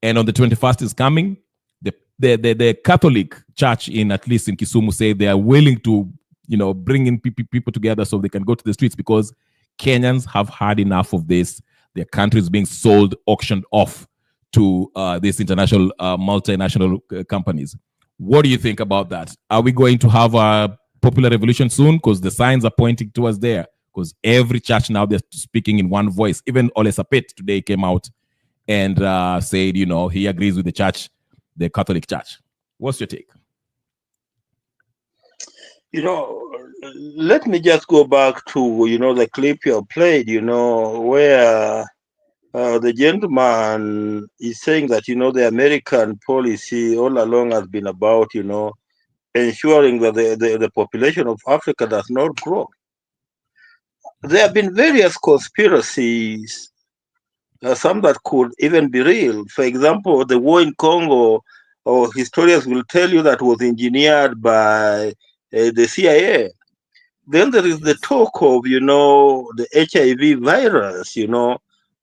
And on the 21st is coming. The Catholic Church at least in Kisumu say they are willing to, bring in people together so they can go to the streets, because Kenyans have had enough of this. Their country is being sold, auctioned off to these international multinational companies. What do you think about that? Are we going to have a popular revolution soon? Because the signs are pointing towards there. Because every church now, they're speaking in one voice. Even Ole Sapet today came out and said, he agrees with the church, the Catholic Church. What's your take? Let me just go back to, the clip you played, where the gentleman is saying that, the American policy all along has been about, ensuring that the population of Africa does not grow. There have been various conspiracies, some that could even be real. For example, the war in Congo, or historians will tell you that was engineered by the CIA. Then there is the talk of, the HIV virus,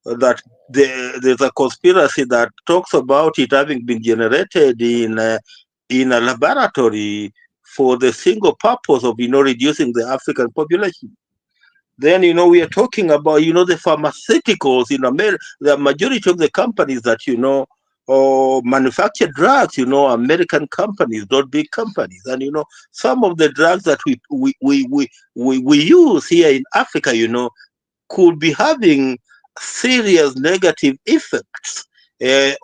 that there's a conspiracy that talks about it having been generated in a laboratory for the single purpose of, reducing the African population. Then, we are talking about, the pharmaceuticals in America. The majority of the companies that, manufacture drugs, American companies, not big companies. And, some of the drugs that we use here in Africa, could be having serious negative effects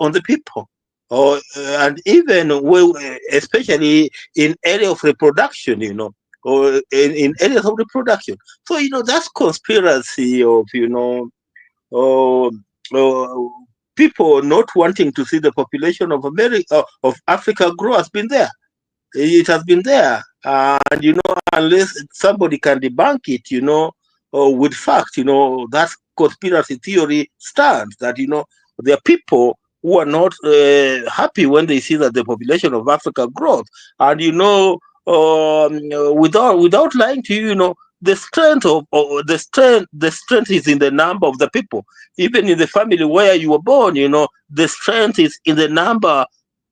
on the people. And even, especially in area of reproduction, or in areas of reproduction. So, that's conspiracy of, people not wanting to see the population of Africa grow has been there. It has been there. And, unless somebody can debunk it, with fact, that conspiracy theory stands, that, there are people who are not happy when they see that the population of Africa grows. And, without lying to you, the strength the strength is in the number of the people. Even in the family where you were born, the strength is in the number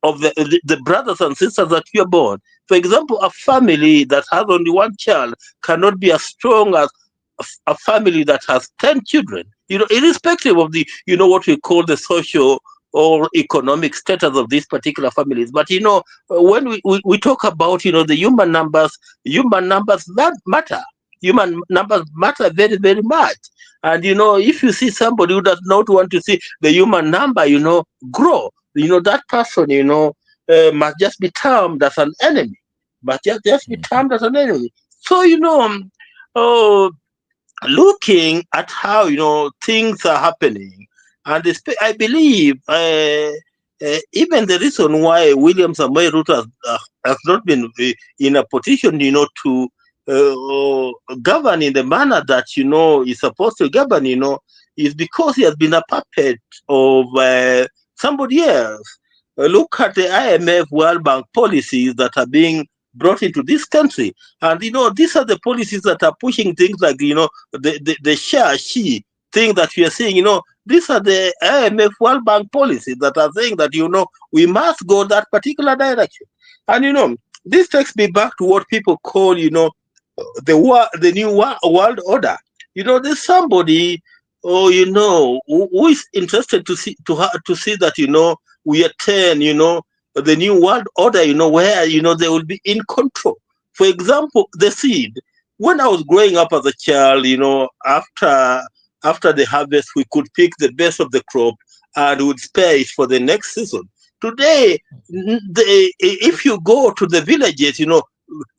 of the brothers and sisters that you are born. For example, a family that has only one child cannot be as strong as a family that has 10 children. Irrespective of the, what we call the social or economic status of these particular families. But, when we talk about, the human numbers that matter. Human numbers matter very, very much. And, if you see somebody who does not want to see the human number, grow, that person, must just be termed as an enemy. Just be termed as an enemy. So, looking at how, things are happening, and I believe even the reason why William Samoei Ruto has not been in a position, to govern in the manner that, is supposed to govern, is because he has been a puppet of somebody else. Look at the IMF, World Bank policies that are being brought into this country. And, these are the policies that are pushing things like, the she thing that we are seeing, these are the IMF World Bank policies that are saying that, we must go that particular direction. And, this takes me back to what people call, the new world order. There's somebody, who is interested to see that, we attain, the new world order, where, they will be in control. For example, the seed. When I was growing up as a child, after the harvest, we could pick the best of the crop and would spare it for the next season. Today, if you go to the villages,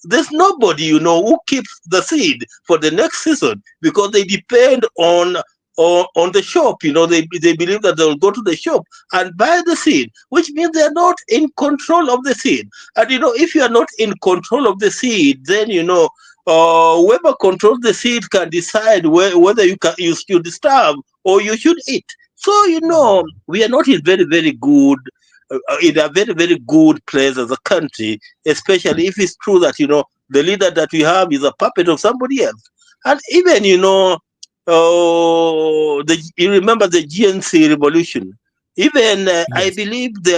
there's nobody, who keeps the seed for the next season, because they depend on the shop. They believe that they'll go to the shop and buy the seed, which means they're not in control of the seed. And, if you are not in control of the seed, then, whoever controls the seed can decide whether you should starve or you should eat. So, we are not in very, very good in a very, very good place as a country, especially if it's true that, the leader that we have is a puppet of somebody else. And even, you remember the GNC revolution. Even I believe the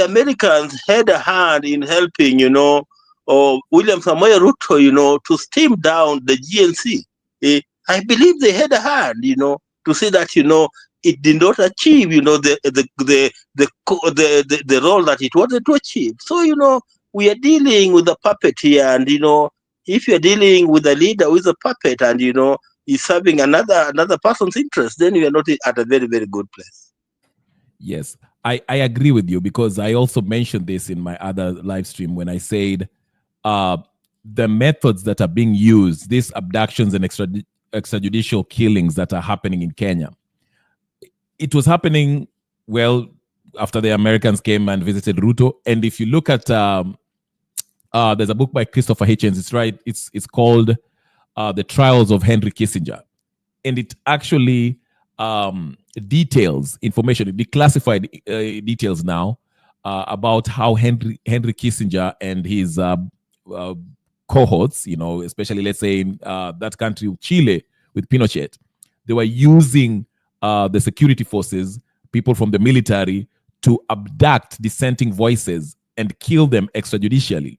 Americans had a hand in helping, William Samoei Ruto, to stem down the GNC. I believe they had a hand, to say that, it did not achieve, the role that it wanted to achieve. So, we are dealing with a puppet here, and if you're dealing with a leader who is a puppet, and is serving another person's interest, then you are not at a very, very good place. Yes, I agree with you, because I also mentioned this in my other live stream when I said the methods that are being used, these abductions and extrajudicial killings that are happening in Kenya. It was happening, well, after the Americans came and visited Ruto. And if you look at, there's a book by Christopher Hitchens, it's called The Trials of Henry Kissinger. And it actually details information, declassified details now about how Henry Kissinger and his cohorts, especially, let's say, in that country, Chile, with Pinochet, they were using the security forces, people from the military, to abduct dissenting voices and kill them extrajudicially.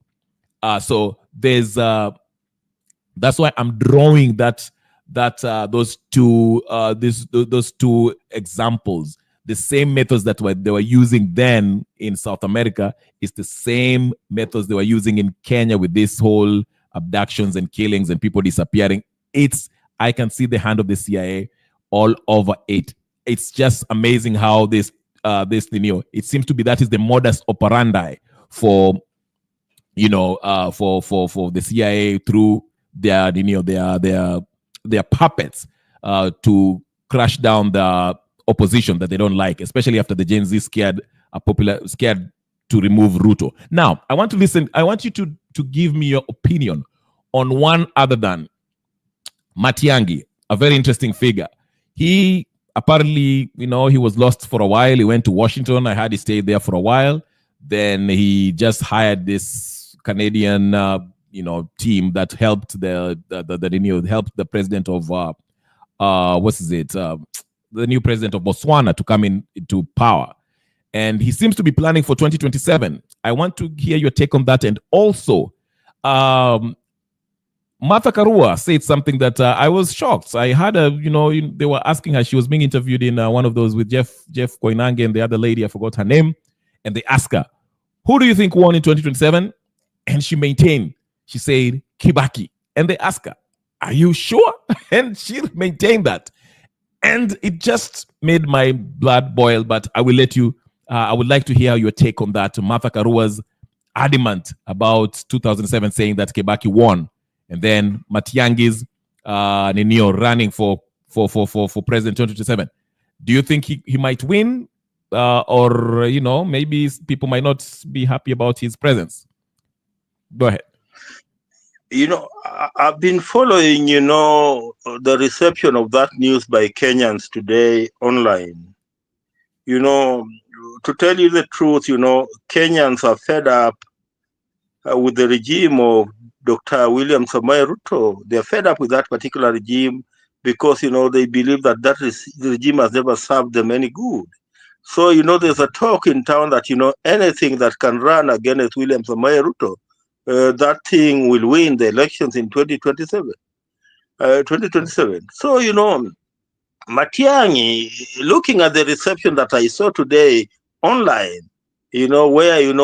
So there's that's why I'm drawing those two examples. The same methods that they were using then in South America is the same methods they were using in Kenya with this whole abductions and killings and people disappearing. I can see the hand of the CIA all over it. It's just amazing how this it seems to be that is the modus operandi for for the CIA through their puppets to crash down the opposition that they don't like, especially after the Gen Z scared to remove Ruto. Now, I want you to give me your opinion on one other than Matiang'i, a very interesting figure. He apparently, he was lost for a while. He went to Washington. I heard he stayed there for a while. Then he just hired this Canadian, team that helped helped the president of the new president of Botswana to come into power. And he seems to be planning for 2027. I want to hear your take on that. And also, Martha Karua said something that I was shocked. I had they were asking her, she was being interviewed in one of those with Jeff Koinange and the other lady, I forgot her name. And they asked her, who do you think won in 2027? And she maintained, she said, Kibaki. And they asked her, are you sure? And she maintained that. And it just made my blood boil, but I will let you, I would like to hear your take on that. Martha Karua's adamant about 2007 saying that Kibaki won. And then Matiang'i's running for president 2027. Do you think he might win? Or, maybe people might not be happy about his presence? Go ahead. I've been following, the reception of that news by Kenyans today online. To tell you the truth, Kenyans are fed up with the regime of Dr. William Samoei Ruto. They're fed up with that particular regime because, they believe that the regime has never served them any good. So, there's a talk in town that, anything that can run against William Samoei Ruto, that thing will win the elections in 2027. So, Matiang'i, looking at the reception that I saw today online, where,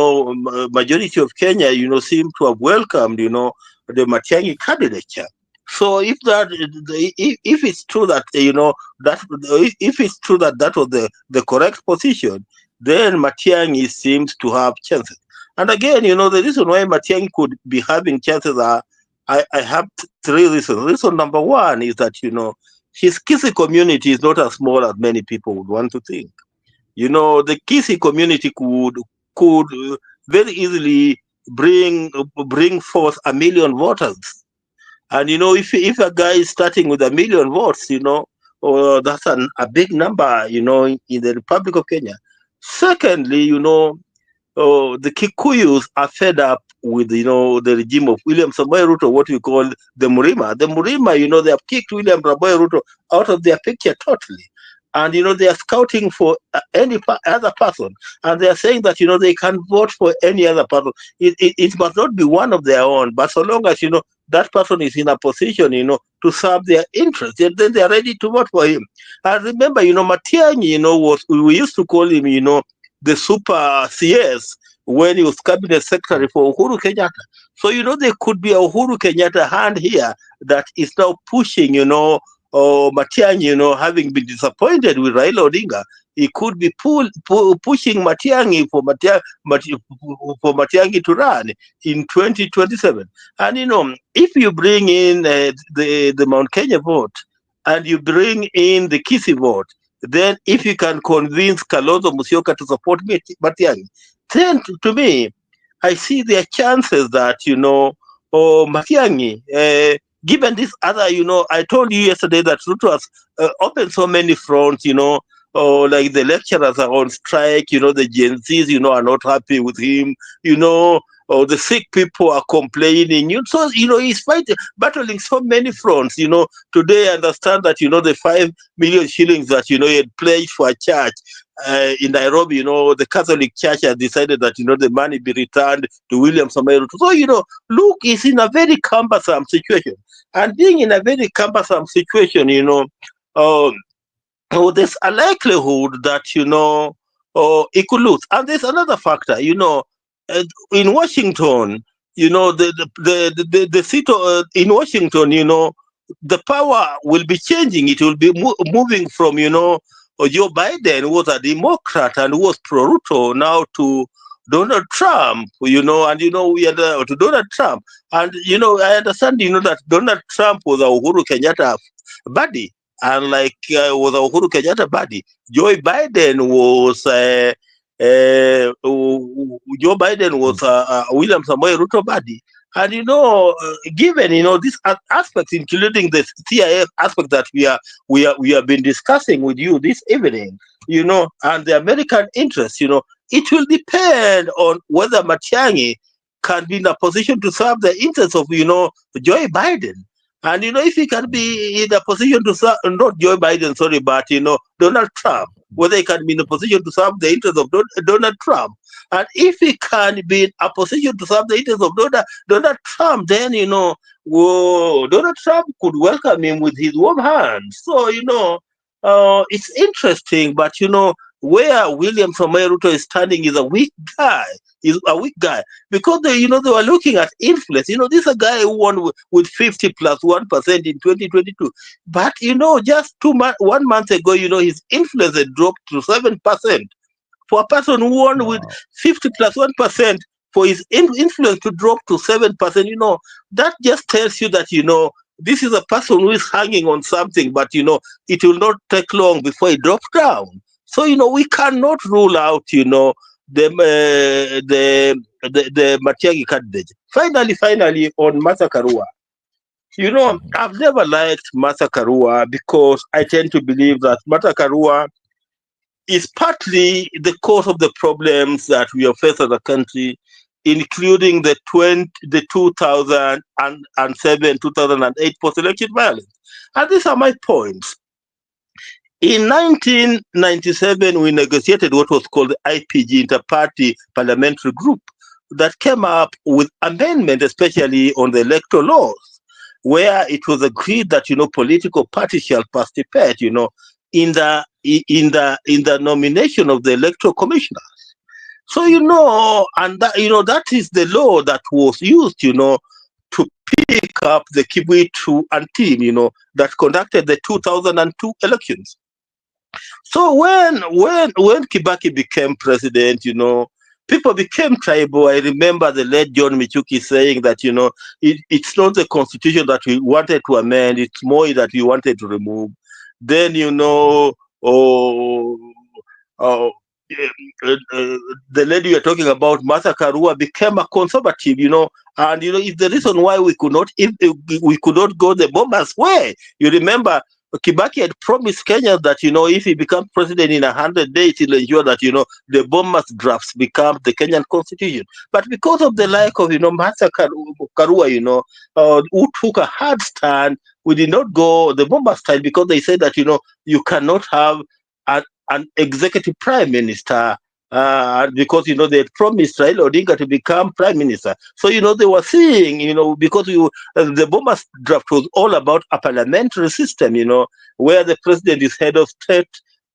majority of Kenya, seem to have welcomed, the Matiang'i candidature. So if it's true that, if it's true that that was the correct position, then Matiang'i seems to have chances. And again, the reason why Matiang'i could be having chances I have three reasons. Reason number one is that, his Kisii community is not as small as many people would want to think. The Kisii community could very easily bring forth 1 million voters. And, if a guy is starting with 1 million votes, that's a big number, in the Republic of Kenya. Secondly, the Kikuyus are fed up with, the regime of William Samoei Ruto, what we call the Murima. The Murima, they have kicked William Samoei Ruto out of their picture totally. And, they are scouting for any other person. And they are saying that, they can vote for any other person. It must not be one of their own. But so long as, that person is in a position, to serve their interests, then they are ready to vote for him. And remember, Matiang'i, we used to call him, the super CS when he was cabinet secretary for Uhuru Kenyatta. So, there could be a Uhuru Kenyatta hand here that is now pushing, Matiang'i, having been disappointed with Raila Odinga, he could be pushing Matiang'i for Matiang'i to run in 2027. And, if you bring in the Mount Kenya vote and you bring in the Kisii vote, then if you can convince Kalonzo Musyoka to support Matiang'i, then to me, I see their chances that, Matiang'i, given this other, I told you yesterday that Ruto has opened so many fronts, like the lecturers are on strike, the Gen Zs, are not happy with him, the sick people are complaining. So, he's battling so many fronts. Today I understand that, the 5 million shillings that, he had pledged for a church in Nairobi, the Catholic Church has decided that, the money be returned to William Samoei Ruto. So, Luke is in a very cumbersome situation. And being in a very cumbersome situation, there's a likelihood that, he could lose. And there's another factor, in Washington, the seat in Washington, the power will be changing. It will be moving from, Joe Biden, who was a Democrat and who was pro-Ruto, now to Donald Trump, and, to Donald Trump. And, I understand, that Donald Trump was a Uhuru Kenyatta buddy, and was a Uhuru Kenyatta buddy. Joe Biden was a William Samoei Ruto buddy. And, given, these aspects, including the CIA aspect that we have been discussing with you this evening, and the American interest, it will depend on whether Matiang'i can be in a position to serve the interests of, Joe Biden. And, if he can be in a position to serve, not Joe Biden, sorry, but, Donald Trump, whether he can be in a position to serve the interests of Donald Trump. And if he can be in a position to serve the interests of Donald Trump, then, Donald Trump could welcome him with his warm hands. So, it's interesting, but, where William Samoei Ruto is standing is a weak guy. Because they were looking at influence. This is a guy who won with 50 plus 1% in 2022. But just 1 month ago, his influence had dropped to 7%. For a person who won with 50 plus 1%, for his influence to drop to 7%, that just tells you that this is a person who is hanging on something, but it will not take long before it drops down. So we cannot rule out the Matiang'i candidate. Finally, on Martha Karua, I've never liked Martha Karua because I tend to believe that Martha Karua is partly the cause of the problems that we have faced as a country, including the 2007-2008 post-election violence. And these are my points. In 1997, we negotiated what was called the IPG, Inter-Party Parliamentary Group, that came up with amendment, especially on the electoral laws, where it was agreed that political parties shall participate, in the nomination of the electoral commissioners. So and that that is the law that was used, to pick up the Kibitu and team, that conducted the 2002 elections. So when Kibaki became president, people became tribal. I remember the late John Michuki saying that, it's not the constitution that we wanted to amend, it's more that we wanted to remove. Then, the lady you're talking about, Martha Karua, became a conservative, and, it's the reason why we could not go the Bombas way. You remember, Kibaki had promised Kenya that, if he becomes president in 100 days, he'll ensure that, the bombers drafts become the Kenyan constitution. But because of the lack of, Martha Karua, who took a hard stand, we did not go the bomber style because they said that, you cannot have an executive prime minister because they had promised Raila Odinga to become prime minister. So they were seeing because the Bombas draft was all about a parliamentary system, where the president is head of state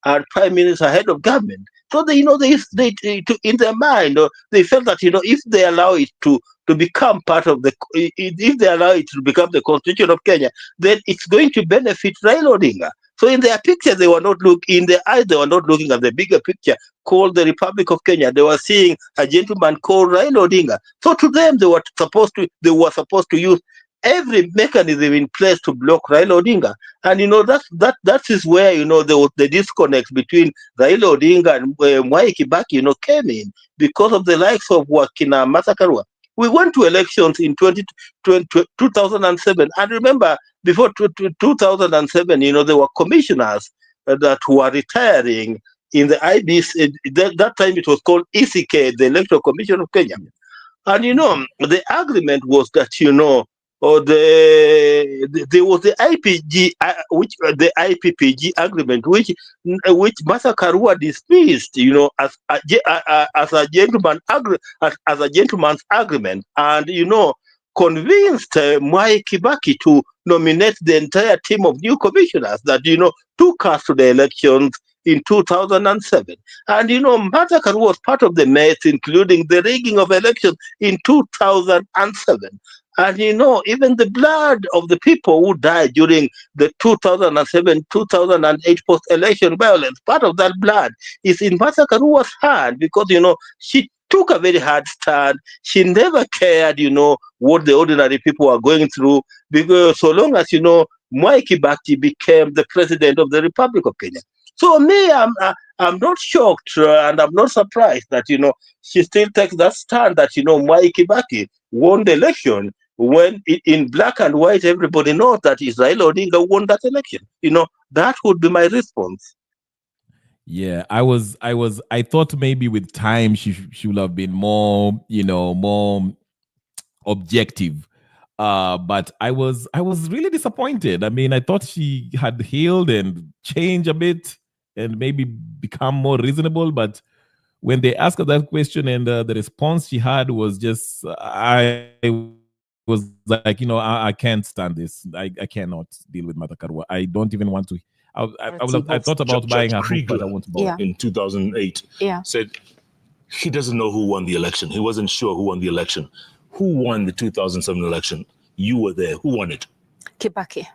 and prime minister head of government. So they in their mind they felt that if they allow it to become part of if they allow it to become the constitution of Kenya, then it's going to benefit Raila Odinga. So in their picture, they were not looking at the bigger picture called the Republic of Kenya. They were seeing a gentleman called Raila Odinga. So to them, they were supposed to use every mechanism in place to block Raila Odinga. And that is where the disconnect between Raila Odinga and Mwai Kibaki came in because of the likes of Wakina Martha Karua. We went to elections in 2007, and remember, before 2007, there were commissioners that were retiring in the IBC. That time it was called ECK, the Electoral Commission of Kenya. And the agreement was that there was the IPG, the IPPG agreement, which Martha Karua dismissed, as a gentleman's agreement, and convinced Mwai Kibaki to nominate the entire team of new commissioners that took us to the elections in 2007. And Martha Karua was part of the mess, including the rigging of elections in 2007. And even the blood of the people who died during the 2007-2008 post-election violence, part of that blood is in Martha Karua's hand because she took a very hard stand. She never cared, what the ordinary people were going through, because so long as Mwai Kibaki became the president of the Republic of Kenya. So me, I'm not shocked and I'm not surprised that she still takes that stand that Mwai Kibaki won the election, when in black and white everybody knows that Raila Odinga won that election. That would be my response. Yeah, I thought maybe with time she would have been more objective. But I was really disappointed. I mean, I thought she had healed and changed a bit and maybe become more reasonable. But when they asked her that question and the response she had was just, I was like, I can't stand this. I cannot deal with Martha Karua. I don't even want to. I thought about buying her book, but I won't buy it. In 2008 said he doesn't know who won the election. He wasn't sure who won the election. Who won the 2007 election? You were there. Who won it? Kibaki.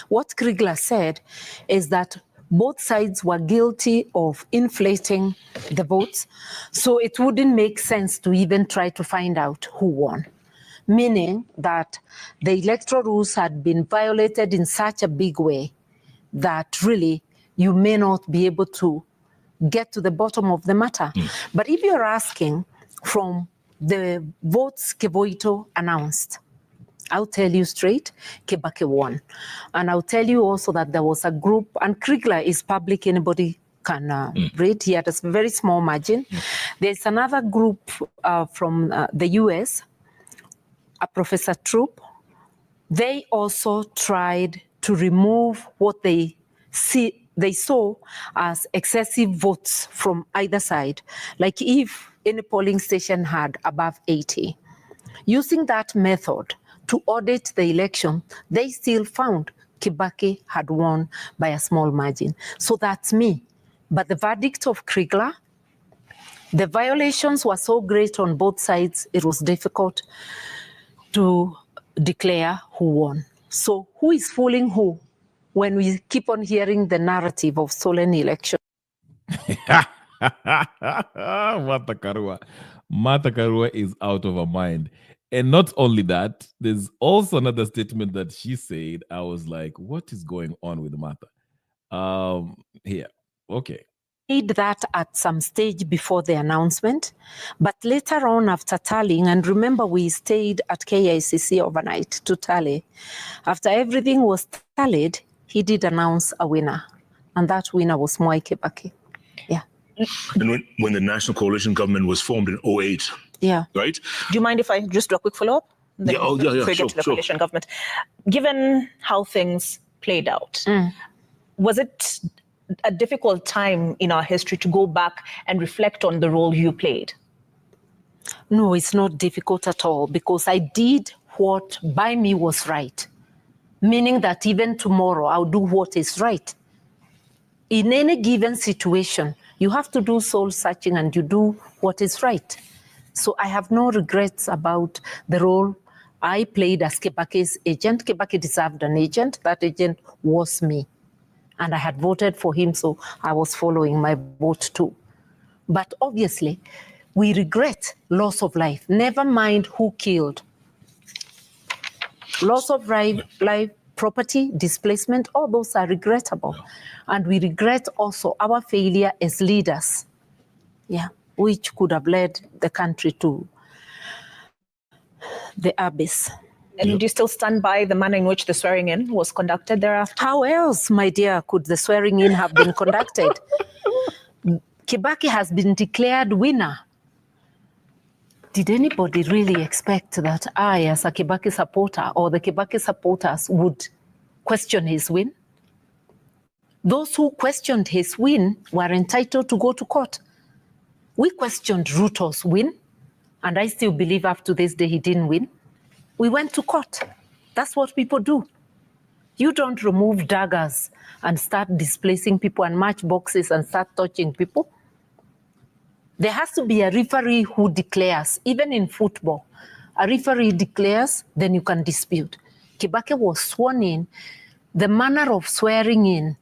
What Kriegler said is that both sides were guilty of inflating the votes, so it wouldn't make sense to even try to find out who won. Meaning that the electoral rules had been violated in such a big way that really you may not be able to get to the bottom of the matter. But if you're asking from the votes Kevoito announced, I'll tell you straight, Kibaki won. And I'll tell you also that there was a group, and Kriegler is public, anybody can read. He had a very small margin. There's another group from the US, Professor Troop. They also tried to remove what they saw as excessive votes from either side. Like if any polling station had above 80. Using that method to audit the election, they still found Kibaki had won by a small margin. So that's me. But the verdict of Kriegler, the violations were so great on both sides, it was difficult to declare who won. So who is fooling who when we keep on hearing the narrative of stolen election? Martha Karua is out of her mind. And not only that, there's also another statement that she said. I was like, what is going on with Martha? Here. Okay. made that at some stage before the announcement, but later on after tallying, and remember we stayed at KICC overnight to tally. After everything was tallied, he did announce a winner, and that winner was Mwai Kibaki. Yeah. And when the National Coalition government was formed in 2008, yeah, right? Do you mind if I just do a quick follow-up? Yeah, Get to the coalition government. Given how things played out, was it a difficult time in our history to go back and reflect on the role you played? No, it's not difficult at all, because I did what by me was right, meaning that even tomorrow I'll do what is right. In any given situation, you have to do soul searching and you do what is right. So I have no regrets about the role I played as Kibaki's agent. Kibaki deserved an agent. That agent was me. And I had voted for him, so I was following my vote too. But obviously, we regret loss of life. Never mind who killed. Loss of life, property, displacement, all those are regrettable. And we regret also our failure as leaders, which could have led the country to the abyss. And do you still stand by the manner in which the swearing in was conducted thereafter? How else, my dear, could the swearing in have been conducted? Kibaki has been declared winner. Did anybody really expect that I, as a Kibaki supporter, or the Kibaki supporters would question his win? Those who questioned his win were entitled to go to court. We questioned Ruto's win, and I still believe up to this day he didn't win. We went to court. That's what people do. You don't remove daggers and start displacing people and matchboxes and start touching people. There has to be a referee who declares, even in football. A referee declares, then you can dispute. Kibaki was sworn in. The manner of swearing in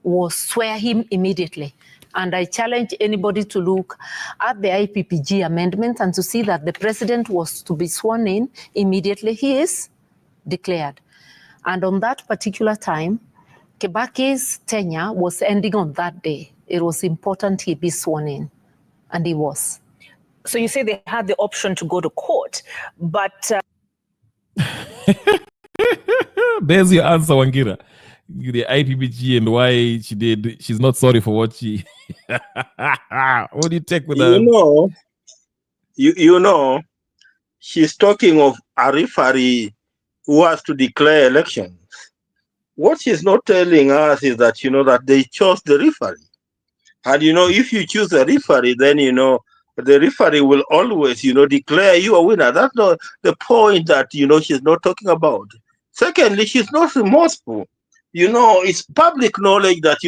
was swear him immediately. And I challenge anybody to look at the IPPG amendment and to see that the president was to be sworn in immediately. He is declared. And on that particular time, Kibaki's tenure was ending on that day. It was important he be sworn in, and he was. So you say they had the option to go to court, but... There's your answer, Wangira. The IPPG and why she did. She's not sorry for what she... What do you take with that? You know, she's talking of a referee who has to declare elections. What she's not telling us is that, that they chose the referee. And, if you choose a referee, then, the referee will always, declare you a winner. That's not the point that, she's not talking about. Secondly, she's not remorseful. It's public knowledge that,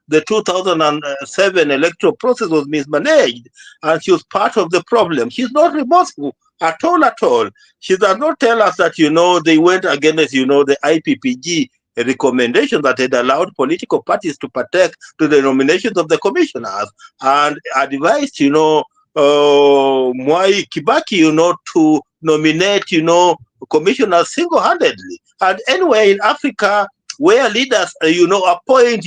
the 2007 electoral process was mismanaged and she was part of the problem. She's not remorseful at all. She does not tell us that, they went against, the IPPG recommendation that had allowed political parties to partake to the nominations of the commissioners and advised, Mwai Kibaki, to nominate, commissioners single-handedly. And anywhere in Africa, where leaders, appoint,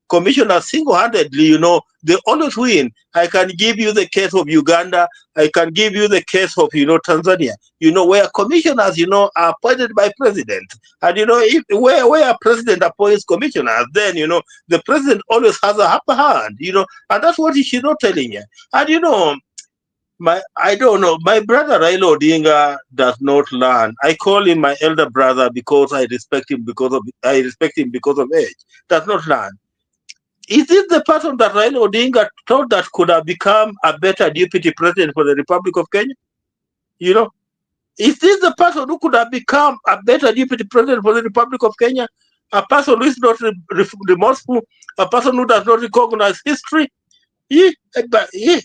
commissioners single-handedly, they always win. I can give you the case of Uganda. I can give you the case of, Tanzania, where commissioners, are appointed by president. And, where a president appoints commissioners, then, the president always has a upper hand, and that's what she's not telling you. And, I don't know, my brother Raila Odinga does not learn. I call him my elder brother because I respect him because of age. Does not learn. Is this the person that Raila Odinga thought that could have become a better deputy president for the Republic of Kenya? Is this the person who could have become a better deputy president for the Republic of Kenya? A person who is not remorseful, a person who does not recognize history?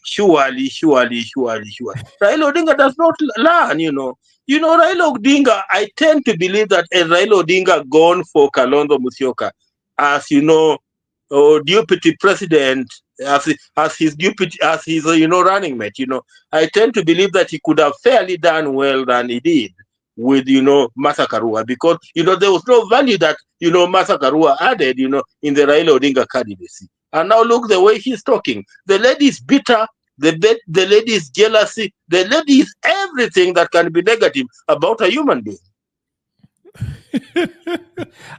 Surely. Raila Odinga does not learn, Raila Odinga, I tend to believe that as Raila Odinga gone for Kalonzo Musyoka, as deputy president, as his running mate, I tend to believe that he could have fairly done well than he did with, Martha Karua, because, there was no value that, Martha Karua added, in the Raila Odinga candidacy. And now look the way she's talking. The lady is bitter. The lady is jealousy. The lady is everything that can be negative about a human being.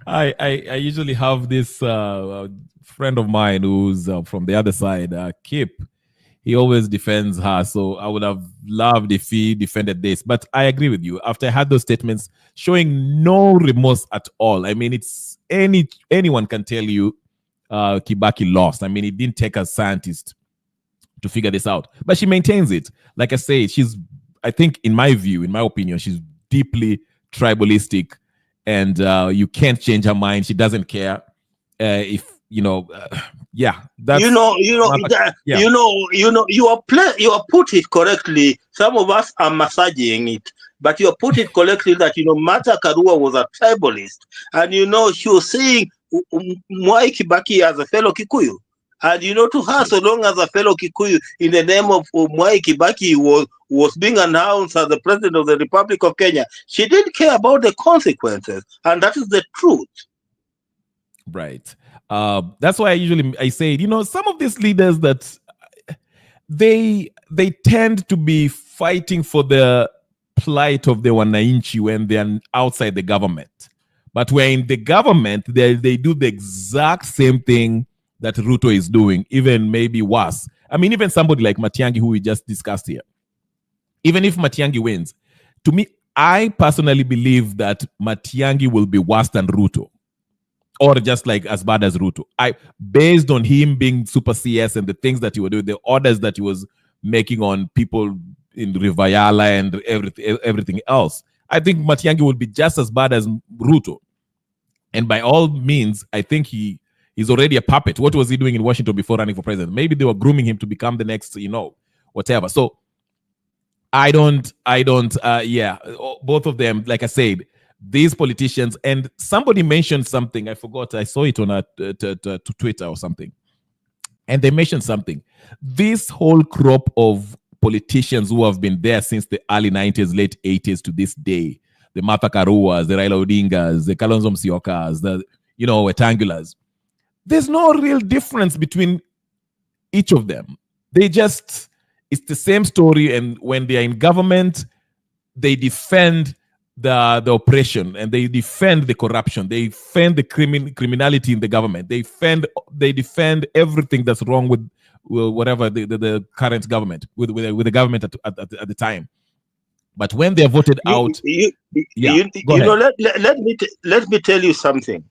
I usually have this friend of mine who's from the other side, Kip. He always defends her. So I would have loved if he defended this. But I agree with you. After I had those statements showing no remorse at all. I mean, it's anyone can tell you Kibaki lost. I mean, it didn't take a scientist to figure this out. But she maintains it. Like I say, I think in my view, in my opinion, she's deeply tribalistic, and you can't change her mind. She doesn't care if yeah. That's you are put it correctly. Some of us are massaging it, but you put it correctly that Martha Karua was a tribalist, and she was saying Mwai Kibaki as a fellow Kikuyu. And to her, so long as a fellow Kikuyu in the name of Mwai Kibaki was being announced as the president of the Republic of Kenya, she didn't care about the consequences. And that is the truth. Right. That's why I say, some of these leaders that they tend to be fighting for the plight of the Wananchi when they're outside the government. But when in the government, they do the exact same thing that Ruto is doing, even maybe worse. I mean, even somebody like Matiang'i, who we just discussed here, even if Matiang'i wins, to me, I personally believe that Matiang'i will be worse than Ruto, or just like as bad as Ruto. Based on him being super CS and the things that he was doing, the orders that he was making on people in Rivayala and everything else, I think Matiang'i will be just as bad as Ruto. And by all means, I think he's already a puppet. What was he doing in Washington before running for president? Maybe they were grooming him to become the next, whatever. So I don't, both of them, like I said, these politicians, and somebody mentioned something, I forgot, I saw it on to Twitter or something, and they mentioned something. This whole crop of politicians who have been there since the early 90s, late 80s to this day, the Martha Karuas, the Raila Odingas, the Kalonzo Musyokas, the, Wetangulas, there's no real difference between each of them. It's the same story, and when they are in government, they defend the oppression, and they defend the corruption, they defend the criminality in the government, they defend everything that's wrong with whatever the current government, with the government at the time. But when they're voted out, let me tell you something.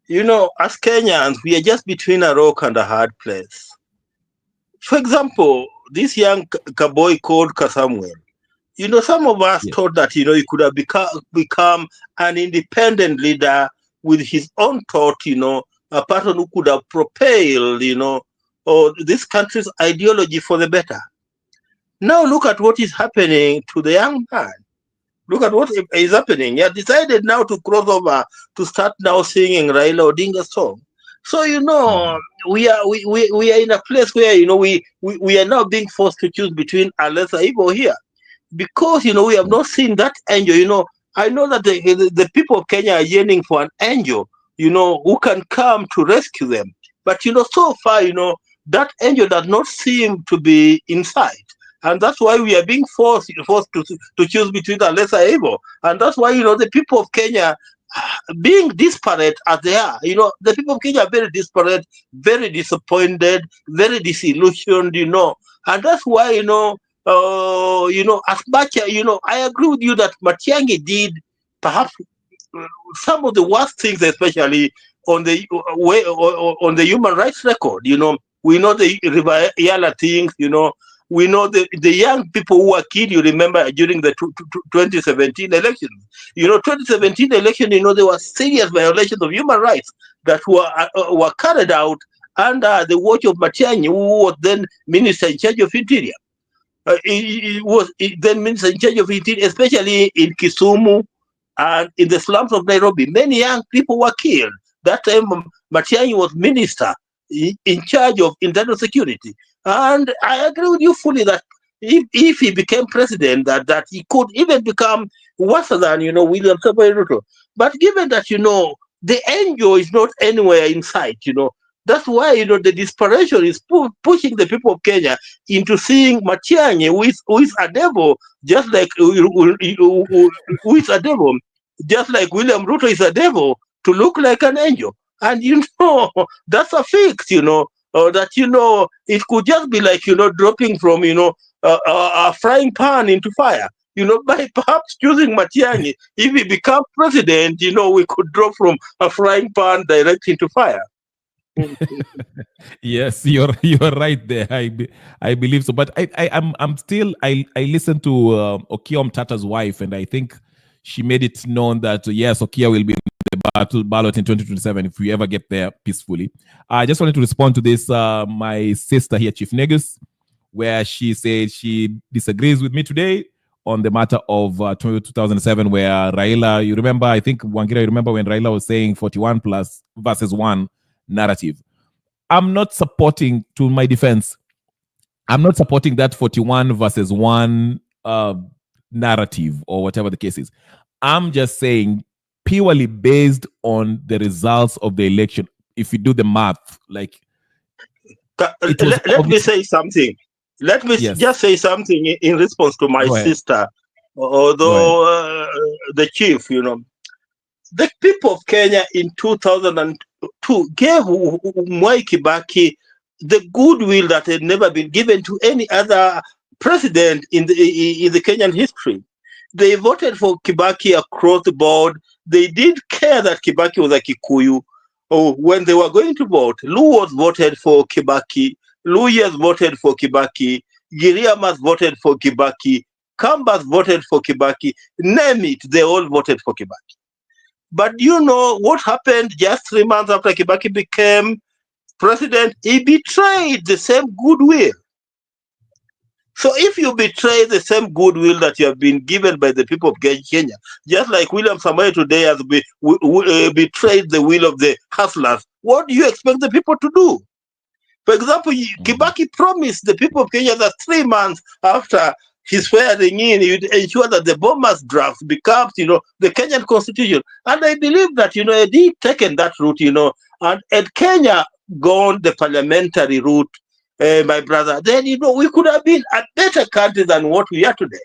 As Kenyans, we are just between a rock and a hard place. For example, this young boy called Kasamuel, some of us thought that, he could have become an independent leader with his own thought, a person who could have propelled, this country's ideology for the better. Now look at what is happening to the young man. Look at what is happening. He has decided now to cross over to start now singing Raila Odinga's song. So we are in a place where we are now being forced to choose between a lesser evil here, because we have not seen that angel. I know that the people of Kenya are yearning for an angel, who can come to rescue them. But so far, that angel does not seem to be in sight. And that's why we are being forced to choose between a lesser evil. And that's why, the people of Kenya, being disparate as they are, the people of Kenya are very disparate, very disappointed, very disillusioned, And that's why, as much, I agree with you that Matiang'i did perhaps some of the worst things, especially on the human rights record. We know the Rivayala things, we know the young people who were killed, you remember, during the 2017 elections. 2017 election, there were serious violations of human rights that were carried out under the watch of Matiang'i, who was then Minister in charge of Interior. He was then Minister in charge of Interior, especially in Kisumu and in the slums of Nairobi. Many young people were killed. That time, Matiang'i was Minister in charge of internal security. And I agree with you fully that if he became president, that he could even become worse than, William Samoei Ruto. But given that, the angel is not anywhere in sight, That's why, the desperation is pushing the people of Kenya into seeing Matiang'i, who is a devil, just like who is a devil, just like William Ruto is a devil, to look like an angel. And that's a fix, that it could just be like dropping from a frying pan into fire. By perhaps choosing Matiang'i, if he becomes president, we could drop from a frying pan direct into fire. Yes, you're right there. I believe so, but I'm still I listened to Okiya Mtata's wife, and I think she made it known that yes, Okiya will be in the ballot in 2027 if we ever get there peacefully. I just wanted to respond to this. My sister here, Chief Negus, where she said she disagrees with me today on the matter of 2007, where Raila, you remember, I think Wangira, you remember when Raila was saying 41 plus versus 1 narrative. I'm not supporting, to my defense, I'm not supporting that 41 versus 1 narrative or whatever the case is. I'm just saying purely based on the results of the election. If you do the math, like... Let me say something. Let me just say something in response to my sister, although the chief, the people of Kenya in 2002 gave Mwai Kibaki the goodwill that had never been given to any other president in the Kenyan history. They voted for Kibaki across the board. They didn't care that Kibaki was a Kikuyu. When they were going to vote, Luos voted for Kibaki, Luyas voted for Kibaki, Giriamas voted for Kibaki, Kambas voted for Kibaki, name it, they all voted for Kibaki. But what happened just 3 months after Kibaki became president? He betrayed the same goodwill. So if you betray the same goodwill that you have been given by the people of Kenya, just like William Samoei today has betrayed the will of the hustlers, what do you expect the people to do? For example, Kibaki promised the people of Kenya that 3 months after his swearing in, he would ensure that the bombers draft becomes, the Kenyan constitution. And I believe that, had he taken that route, and had Kenya gone the parliamentary route, my brother, then, we could have been a better country than what we are today.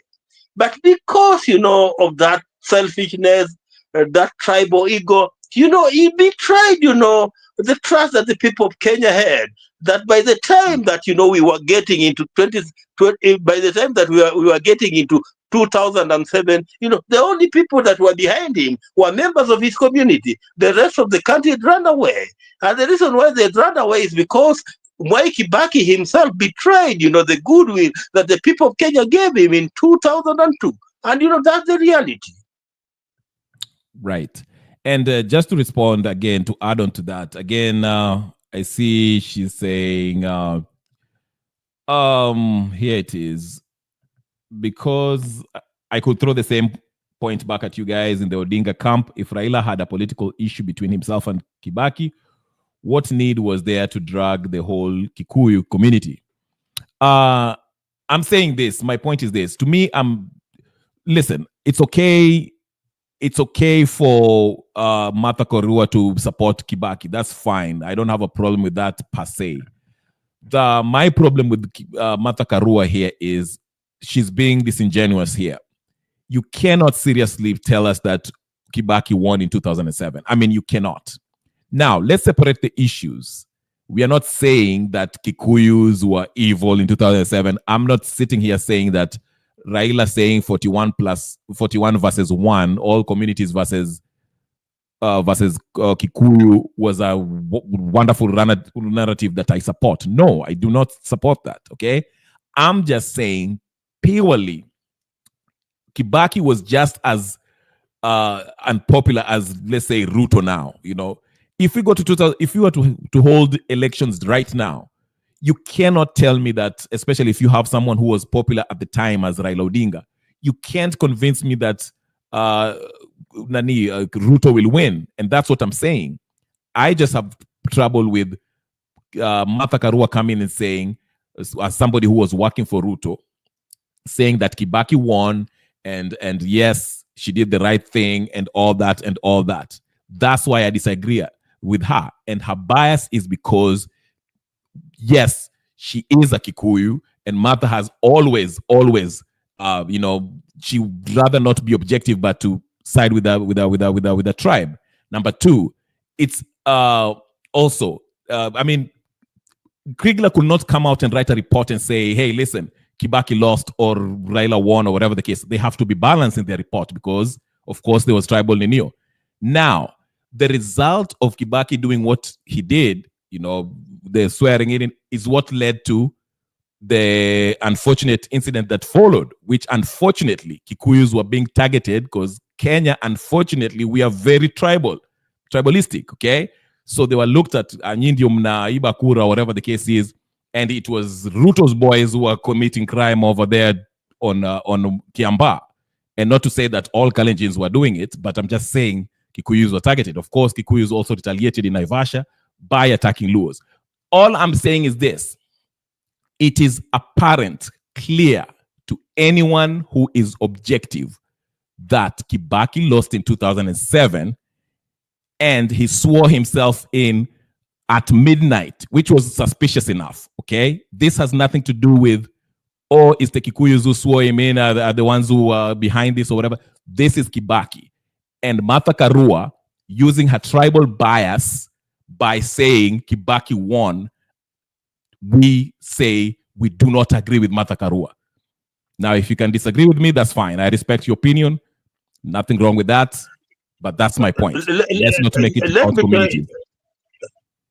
But because, of that selfishness, that tribal ego, he betrayed, the trust that the people of Kenya had. That by the time that, we were getting into 2007, the only people that were behind him were members of his community. The rest of the country had run away. And the reason why they had run away is because Mwai Kibaki himself betrayed, the goodwill that the people of Kenya gave him in 2002. And, that's the reality. Right. And just to respond again, to add on to that, again, I see she's saying, here it is, because I could throw the same point back at you guys in the Odinga camp. If Raila had a political issue between himself and Kibaki, what need was there to drag the whole Kikuyu community? I'm saying this. My point is this. To me, listen, it's okay. It's okay for Martha Karua to support Kibaki. That's fine. I don't have a problem with that per se. My problem with Martha Karua here is she's being disingenuous here. You cannot seriously tell us that Kibaki won in 2007. I mean, you cannot. Now, let's separate the issues. We are not saying that Kikuyus were evil in 2007. I'm not sitting here saying that Raila saying 41 versus 1, all communities versus Kikuyu was a wonderful narrative that I support. No, I do not support that, okay? I'm just saying purely Kibaki was just as unpopular as, let's say, Ruto now, If we go to if you were to hold elections right now, you cannot tell me that, especially if you have someone who was popular at the time as Raila Odinga, you can't convince me that Ruto will win. And that's what I'm saying. I just have trouble with Martha Karua coming and saying, as somebody who was working for Ruto, saying that Kibaki won and yes, she did the right thing and all that and all that. That's why I disagree. with her. And her bias is because, yes, she is a Kikuyu, and Martha has always, she would rather not be objective, but to side with the tribe. Number two, it's also, Kriegler could not come out and write a report and say, hey, listen, Kibaki lost or Raila won or whatever the case. They have to be balanced in their report because, of course, there was tribal Ninio. Now, the result of Kibaki doing what he did, the swearing in, is what led to the unfortunate incident that followed, which unfortunately Kikuyus were being targeted because Kenya, unfortunately, we are very tribalistic, okay? So they were looked at, Anyindium na Ibakura, whatever the case is, and it was Ruto's boys who were committing crime over there on Kiambaa. And not to say that all Kalenjins were doing it, but I'm just saying Kikuyus were targeted. Of course, Kikuyus also retaliated in Naivasha by attacking Luos. All I'm saying is this. It is apparent, clear to anyone who is objective that Kibaki lost in 2007 and he swore himself in at midnight, which was suspicious enough, okay? This has nothing to do with, it's the Kikuyus who swore him in, are the ones who are behind this or whatever. This is Kibaki. And Martha Karua, using her tribal bias by saying Kibaki won, we say we do not agree with Martha Karua. Now, if you can disagree with me, that's fine. I respect your opinion. Nothing wrong with that. But that's my point. Let's not make it about communities.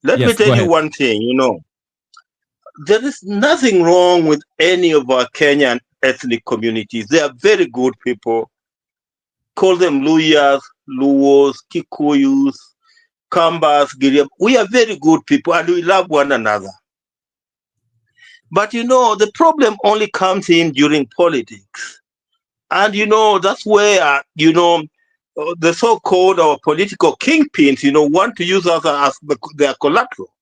Let me tell you one thing, there is nothing wrong with any of our Kenyan ethnic communities. They are very good people. Call them Luyas, Luos, Kikuyus, Kambas, Giriam. We are very good people and we love one another. But the problem only comes in during politics. And that's where, the so-called or political kingpins, want to use us as their collateral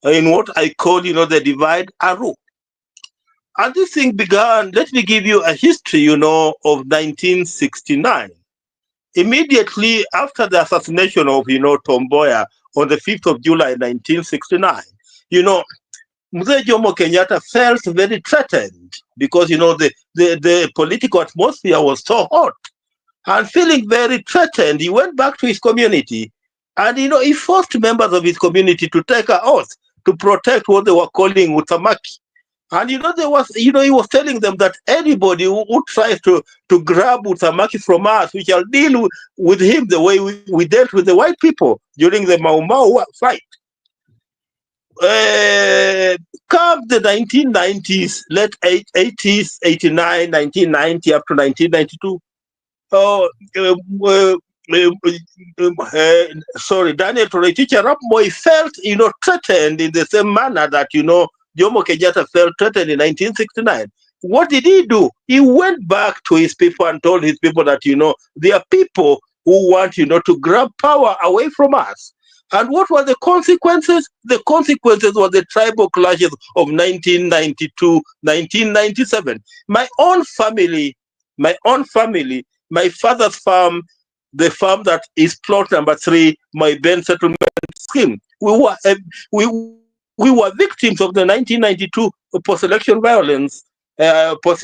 in what I call, the divide and rule. And this thing began, let me give you a history, of 1969. Immediately after the assassination of, Tom Mboya on the 5th of July, 1969, Mzee Jomo Kenyatta felt very threatened because, the political atmosphere was so hot. And feeling very threatened, he went back to his community and, he forced members of his community to take an oath to protect what they were calling Utamaki. And, he was telling them that anybody who tries to grab Utamaki from us, we shall deal with him the way we dealt with the white people during the Mau Mau fight. Come the 1990s, late 80s, 89, 1990, up to 1992. Daniel Toroitich arap Moi felt, threatened in the same manner that, Jomo Kenyatta felt threatened in 1969. What did he do? He went back to his people and told his people that, there are people who want, to grab power away from us. And what were the consequences? The consequences were the tribal clashes of 1992, 1997. My own family, my father's farm, the farm that is plot number 3, my Ben settlement scheme. We were victims of the 1992 post-election violence. And my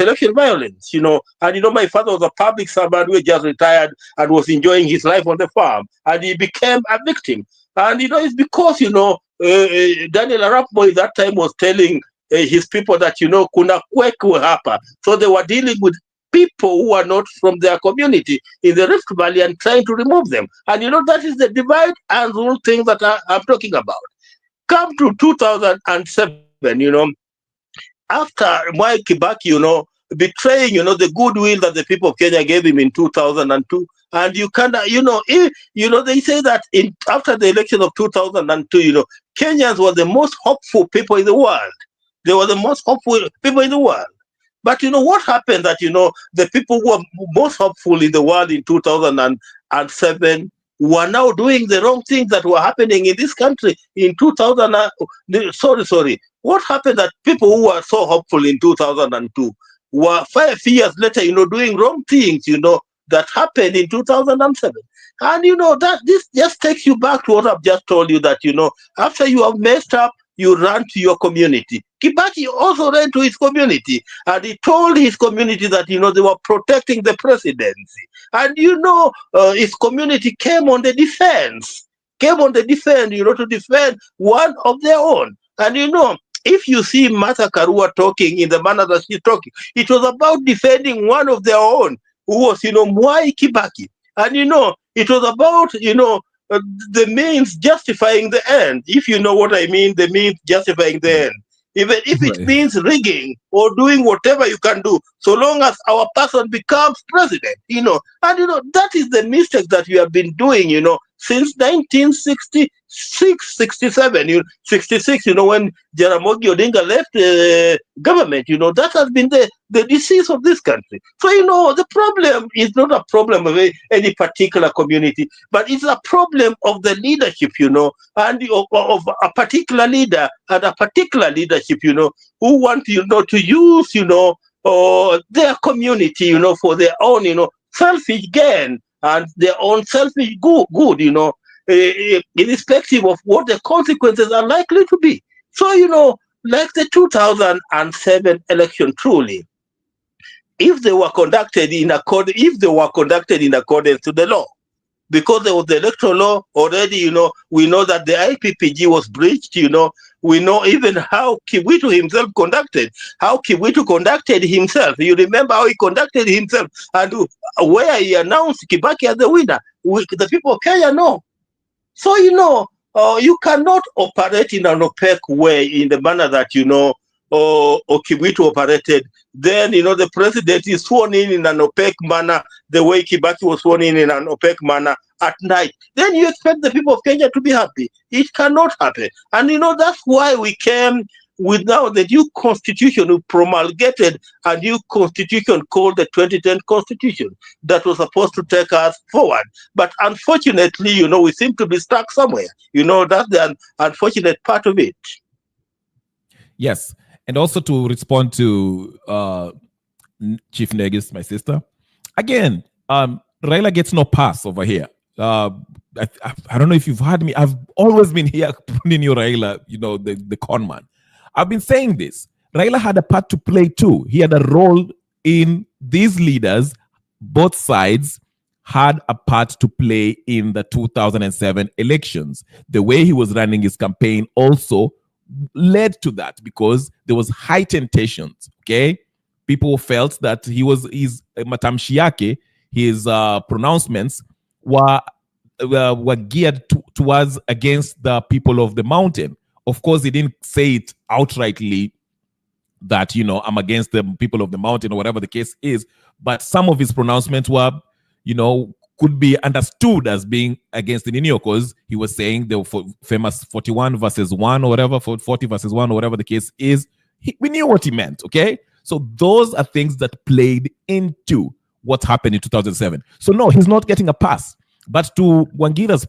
father was a public servant who just retired and was enjoying his life on the farm, and he became a victim. And it's because Daniel Arap Moi that time was telling his people that kuna kweku hapa, so they were dealing with people who are not from their community in the Rift Valley and trying to remove them. And that is the divide and rule thing that I'm talking about. Come to 2007, after Mwai Kibaki, betraying, the goodwill that the people of Kenya gave him in 2002. And you can, they say that after the election of 2002, Kenyans were the most hopeful people in the world. They were the most hopeful people in the world. But what happened that, the people who were most hopeful in the world in 2007 were now doing the wrong things that were happening in this country in 2000. What happened that people who were so hopeful in 2002 were 5 years later, doing wrong things, that happened in 2007. And that this just takes you back to what I've just told you, that after you have messed up, you run to your community. Kibaki also ran to his community, and he told his community that they were protecting the presidency. And his community came on the defense, to defend one of their own. And if you see Martha Karua talking in the manner that she's talking, it was about defending one of their own, who was Mwai Kibaki. And it was about the means justifying the end. If you know what I mean, the means justifying the end. Even if it means rigging or doing whatever you can do, so long as our person becomes president, and that is the mistake that we have been doing, since 1966, 67, 66, when Jaramogi Odinga left government, that has been the disease of this country. So, the problem is not a problem of any particular community, but it's a problem of the leadership, and of a particular leader and a particular leadership, who want, to use, their community, for their own, selfish gain and their own selfish good, irrespective of what the consequences are likely to be. So, like the 2007 election, truly, if they were conducted in accordance to the law, because there was the electoral law already, we know that the IPPG was breached, we know even how Kiwitu himself conducted himself. You remember how he conducted himself and where he announced Kibaki as the winner. The people of Kenya know. So, you cannot operate in an opaque way in the manner that, Kiwitu operated. Then, the president is sworn in an opaque manner, the way Kibaki was sworn in an opaque manner at night. Then you expect the people of Kenya to be happy. It cannot happen. And, that's why we came with now the new constitution, who promulgated a new constitution called the 2010 Constitution that was supposed to take us forward. But unfortunately, we seem to be stuck somewhere. That's the unfortunate part of it. Yes. And also to respond to Chief Negis, my sister, again, Raila gets no pass over here. I don't know if you've heard me. I've always been here putting you, Raila, the con man. I've been saying this. Raila had a part to play too. He had a role in these leaders. Both sides had a part to play in the 2007 elections. The way he was running his campaign also led to that, because there was heightened tensions. Okay, people felt that his matamshi yake, his pronouncements were geared towards against the people of the mountain. Of course, he didn't say it outrightly that I'm against the people of the mountain or whatever the case is, but some of his pronouncements were could be understood as being against the Ninio, because he was saying the famous 41 versus 1 or whatever, 40 versus 1 or whatever the case is. We knew what he meant, okay? So those are things that played into what happened in 2007. So no, he's not getting a pass. But to Wangira's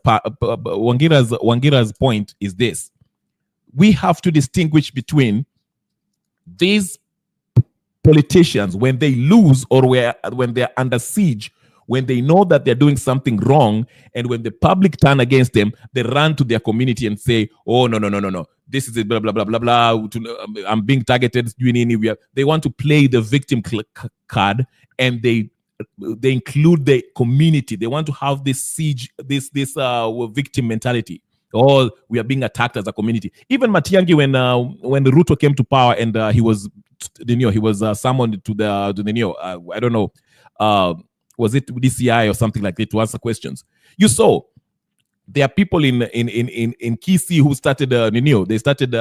point is this. We have to distinguish between these politicians when they lose or when they're under siege, when they know that they're doing something wrong, and when the public turn against them, they run to their community and say, oh, no. This is it, blah, blah, blah, blah, blah. I'm being targeted. They want to play the victim card, and they include the community. They want to have this siege, this victim mentality. Oh, we are being attacked as a community. Even Matiang'i, when Ruto came to power and he was summoned to the I don't know, was it DCI or something like that, to answer questions. You saw there are people in Kisii who started they started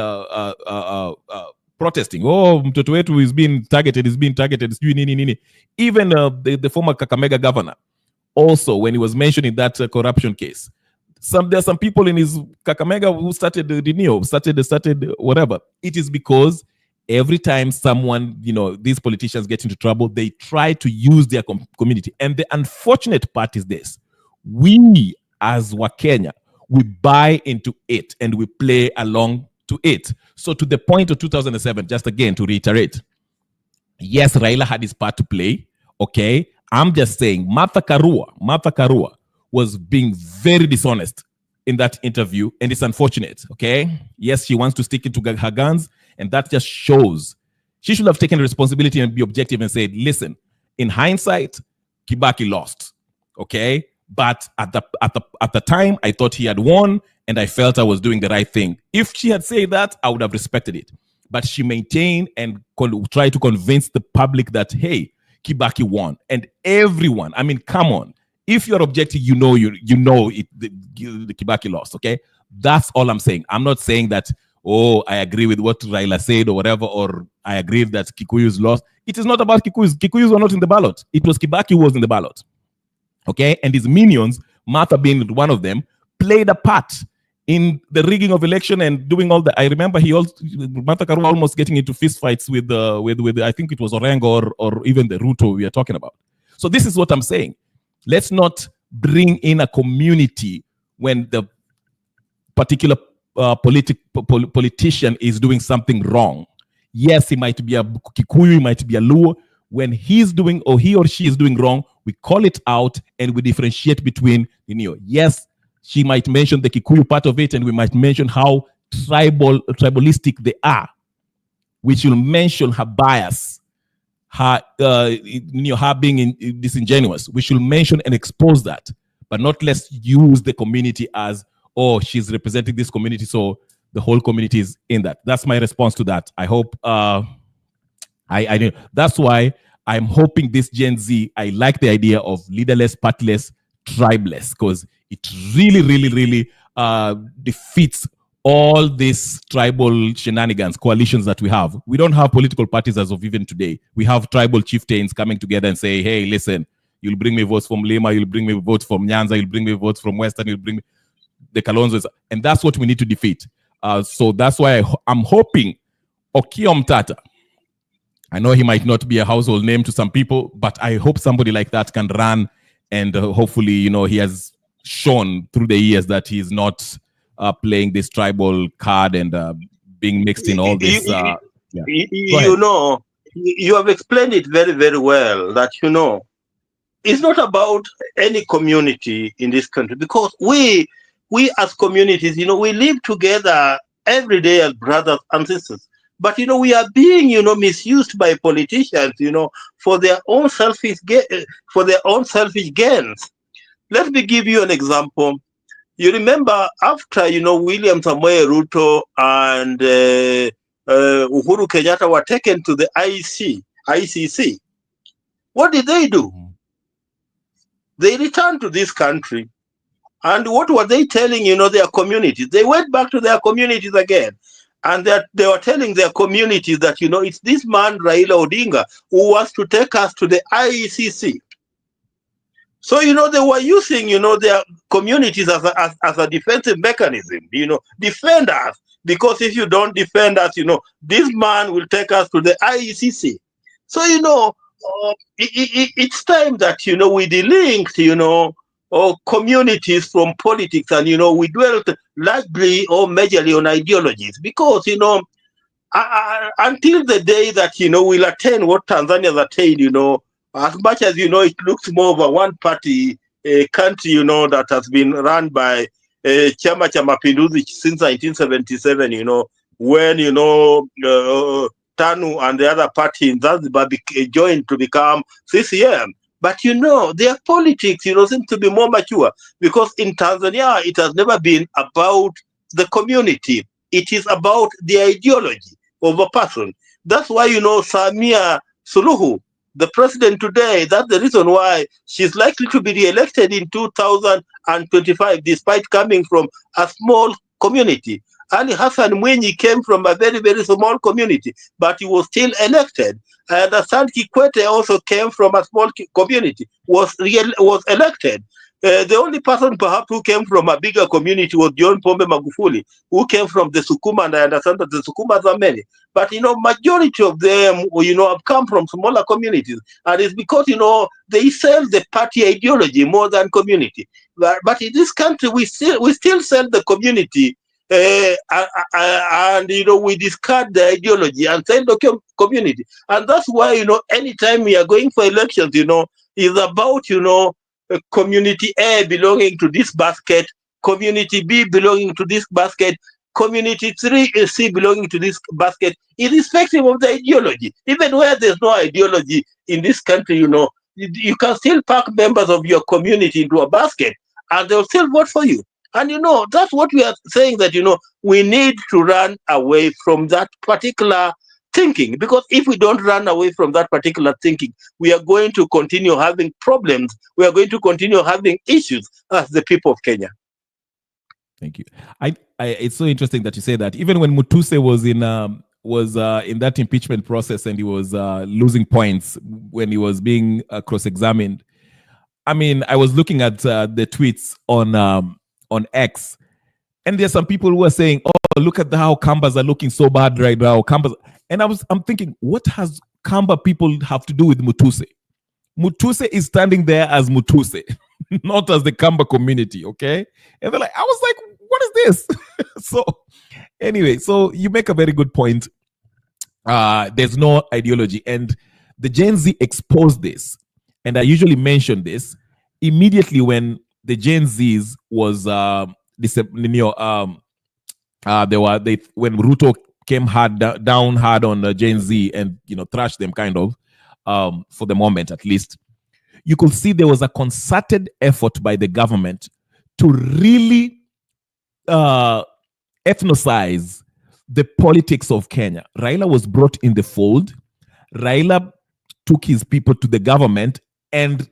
protesting. Oh, mtoto wetu is being targeted. Even the former Kakamega governor, also when he was mentioning that corruption case. There are some people in his Kakamega who started started whatever. It is because every time someone, these politicians get into trouble, they try to use their community. And the unfortunate part is this. We, as Wakenya, we buy into it and we play along to it. So to the point of 2007, just again to reiterate, yes, Raila had his part to play. Okay. I'm just saying, Martha Karua was being very dishonest in that interview, and it's unfortunate, okay? Yes, she wants to stick it to her guns, and that just shows she should have taken responsibility and be objective and said, listen, in hindsight, Kibaki lost, okay? But at the time, I thought he had won, and I felt I was doing the right thing. If she had said that, I would have respected it. But she maintained and tried to convince the public that, hey, Kibaki won. And everyone, I mean, come on. If you're objective, you know the Kibaki lost, okay? That's all I'm saying. I'm not saying that, oh, I agree with what Raila said or whatever, or I agree that Kikuyu's lost. It is not about Kikuyu's. Kikuyu's were not in the ballot. It was Kibaki who was in the ballot, okay? And his minions, Martha being one of them, played a part in the rigging of election and doing all the. I remember Martha Karua almost getting into fistfights with I think it was Orengo or even the Ruto we are talking about. So this is what I'm saying. Let's not bring in a community when the particular politician is doing something wrong. Yes, he might be a Kikuyu, he might be a Luo. When he's doing or he or she is doing wrong, we call it out and we differentiate between Yes, she might mention the Kikuyu part of it, and we might mention how tribalistic they are. We should mention her bias, her being disingenuous. We should mention and expose that, but not let's use the community as, oh, she's representing this community, so the whole community is in that. That's my response to that. I hope that's why I'm hoping this Gen Z, I like the idea of leaderless, partyless, tribeless, because it really, really, really defeats all these tribal shenanigans, coalitions that we have. We don't have political parties as of even today. We have tribal chieftains coming together and say, hey, listen, you'll bring me votes from Lima, you'll bring me votes from Nyanza, you'll bring me votes from Western, you'll bring me the Kalonzos. And that's what we need to defeat. So that's why I'm hoping Okiya Mtata, I know he might not be a household name to some people, but I hope somebody like that can run and hopefully, he has shown through the years that he's not playing this tribal card and being mixed in all this. You have explained it very, very well that, it's not about any community in this country, because we as communities, we live together every day as brothers and sisters. But, we are being, misused by politicians, for their own selfish gains. Let me give you an example. You remember after, William Samoei Ruto and Uhuru Kenyatta were taken to the ICC. What did they do? They returned to this country. And what were they telling, their communities? They went back to their communities again. And that they were telling their communities that, it's this man, Raila Odinga, who wants to take us to the ICC. So, they were using, their communities as a defensive mechanism, defend us. Because if you don't defend us, this man will take us to the ICC. So, it's time that, we delinked, communities from politics, and we dwelt largely or majorly on ideologies, because until the day that we'll attain what Tanzania has attained, as much as it looks more of a one-party country, that has been run by Chama cha Mapinduzi since 1977, when TANU and the other party in Zanzibar joined to become CCM. But their politics, seem to be more mature, because in Tanzania, it has never been about the community. It is about the ideology of a person. That's why, Samia Suluhu, the president today, that's the reason why she's likely to be re-elected in 2025, despite coming from a small community. Ali Hassan Mwinyi came from a very, very small community, but he was still elected. I understand Kikwete also came from a small community, was elected. The only person perhaps who came from a bigger community was John Pombe Magufuli, who came from the Sukuma, and I understand that the Sukumas are many. But, majority of them, have come from smaller communities. And it's because, they sell the party ideology more than community. But in this country, we still sell the community. And we discard the ideology and send the community, and that's why anytime we are going for elections, is about community A belonging to this basket, community B belonging to this basket, community C belonging to this basket, irrespective of the ideology. Even where there's no ideology in this country, you can still pack members of your community into a basket and they'll still vote for you. And that's what we are saying, that we need to run away from that particular thinking, because if we don't run away from that particular thinking, we are going to continue having problems. We are going to continue having issues as the people of Kenya. Thank you. It's so interesting that you say that. Even when Mutuse was in that impeachment process and he was losing points when he was being cross-examined, I mean, I was looking at the tweets on X, and there's some people who are saying, "Oh, look at how Kambas are looking so bad right now." Kambas, and I'm thinking, what has Kamba people have to do with Mutuse? Mutuse is standing there as Mutuse, not as the Kamba community, okay? And they're like, I was like, what is this? So anyway, so you make a very good point. There's no ideology, and the Gen Z exposed this. And I usually mention this immediately when the Gen Zs was when Ruto came down hard on Gen Z and thrashed them kind of for the moment at least. You could see there was a concerted effort by the government to really ethnicize the politics of Kenya. Raila was brought in the fold. Raila took his people to the government, and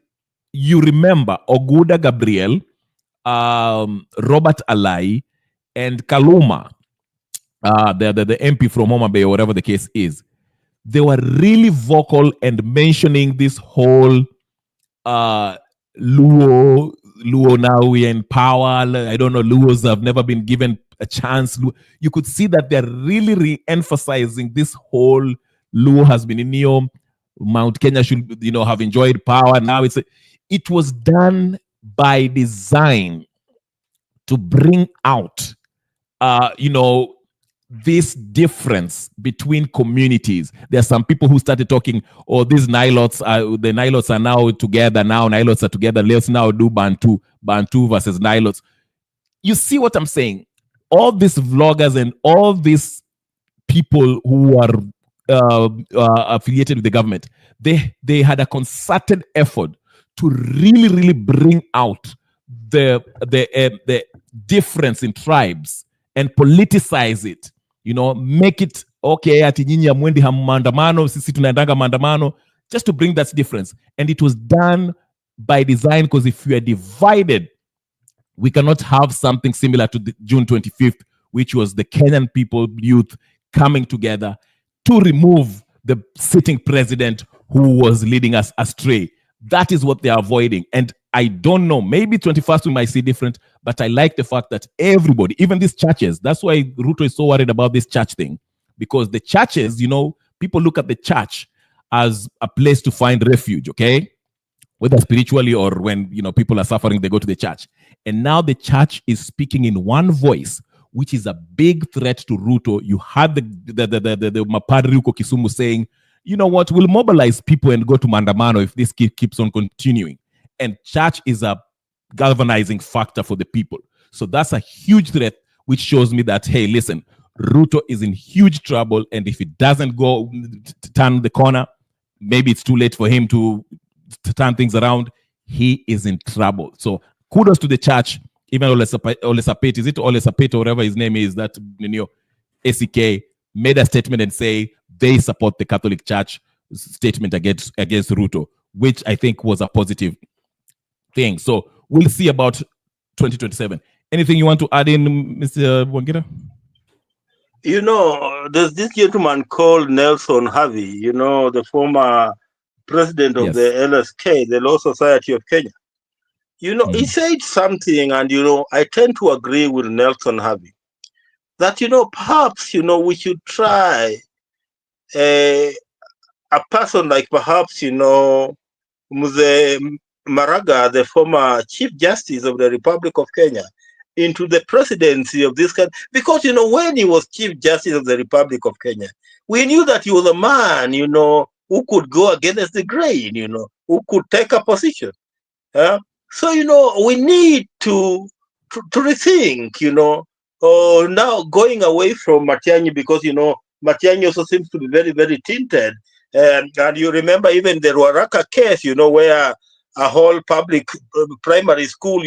you remember Oguda Gabriel, Robert Alai, and Kaluma, the MP from Homa Bay, or whatever the case is. They were really vocal and mentioning this whole Luo now we in power. I don't know, Luos have never been given a chance. You could see that they're really re-emphasizing this whole Luo has been in Mount Kenya should have enjoyed power. Now it was done by design to bring out this difference between communities. There are some people who started talking, oh, these Nilots are now together. Now Nilots are together. Let's now do Bantu versus Nilots. You see what I'm saying? All these vloggers and all these people who are affiliated with the government, they had a concerted effort to really bring out the difference in tribes and politicize it. Make it okay, ati nyinyi hamwendi maandamano, sisi tunaendanga maandamano, just to bring that difference. And it was done by design, because if we are divided, we cannot have something similar to the June 25th, which was the Kenyan people, youth, coming together to remove the sitting president who was leading us astray. That is what they are avoiding. And I don't know, maybe 21st we might see different, but I like the fact that everybody, even these churches, that's why Ruto is so worried about this church thing, because the churches, people look at the church as a place to find refuge, okay? Whether spiritually or when, people are suffering, they go to the church. And now the church is speaking in one voice, which is a big threat to Ruto. You had the Mapadri Ruko Kisumu saying, you know what, we'll mobilize people and go to Mandamano if this keeps on continuing. And church is a galvanizing factor for the people. So that's a huge threat, which shows me that, hey, listen, Ruto is in huge trouble. And if it doesn't go turn the corner, maybe it's too late for him to turn things around. He is in trouble. So kudos to the church. Even Ole Sapet, is it Ole Sapet or whatever his name is, that ACK made a statement and say they support the Catholic Church statement against Ruto, which I think was a positive thing. So we'll see about 2027. Anything you want to add in, Mr. Wangira? There's this gentleman called Nelson Harvey, the former president of the LSK, the Law Society of Kenya. He said something, and, I tend to agree with Nelson Harvey, that, perhaps, we should try a person like perhaps, Mzee Maraga, the former Chief Justice of the Republic of Kenya, into the presidency of this country. Because, when he was Chief Justice of the Republic of Kenya, we knew that he was a man, who could go against the grain, who could take a position. So, we need to rethink, now going away from Matiang'i, because, Matiang'i also seems to be very, very tinted. And you remember even the Ruaraka case, where a whole public primary school,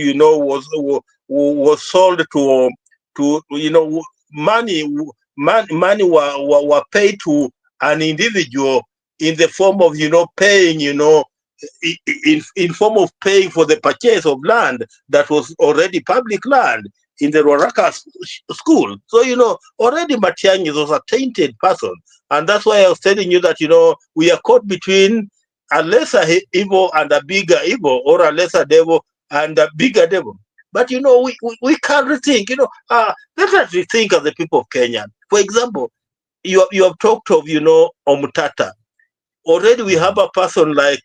was sold to money were paid to an individual in the form of, paying, in form of paying for the purchase of land that was already public land in the Ruaraka school. So, already Matiang'i was a tainted person. And that's why I was telling you that, we are caught between a lesser evil and a bigger evil, or a lesser devil and a bigger devil. But, we can't rethink, let us rethink as the people of Kenya. For example, you have talked of, Omutata. Already we have a person like,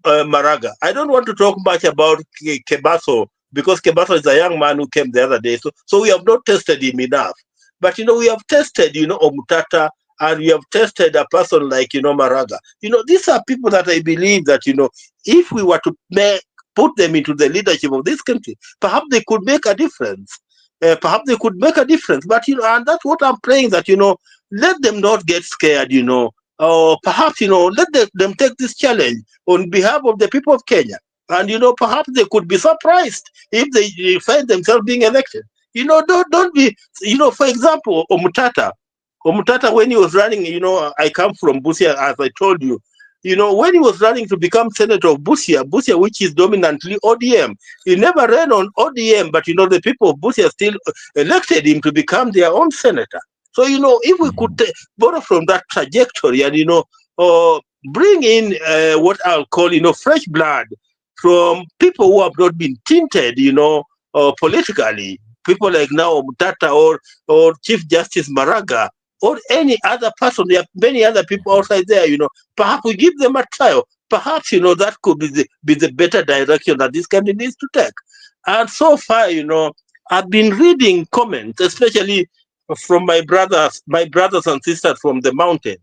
Maraga. I don't want to talk much about Kebaso, because Kebaso is a young man who came the other day. So we have not tested him enough. But, we have tested, Omutata, and we have tested a person like, Maraga. These are people that I believe that, if we were to put them into the leadership of this country, perhaps they could make a difference. Perhaps they could make a difference. But, and that's what I'm praying, that, let them not get scared, or perhaps, let them take this challenge on behalf of the people of Kenya. And, perhaps they could be surprised if they find themselves being elected. Don't be, for example, Omutata, when he was running, I come from Busia, as I told you, when he was running to become senator of Busia, which is dominantly ODM, he never ran on ODM, but, the people of Busia still elected him to become their own senator. So, if we could borrow from that trajectory and, bring in what I'll call, fresh blood from people who have not been tainted, politically, people like now Omutata or Chief Justice Maraga, or any other person. There are many other people outside there, perhaps we give them a trial. Perhaps, that could be the better direction that this country needs to take. And so far, I've been reading comments, especially from my brothers and sisters from the mountain.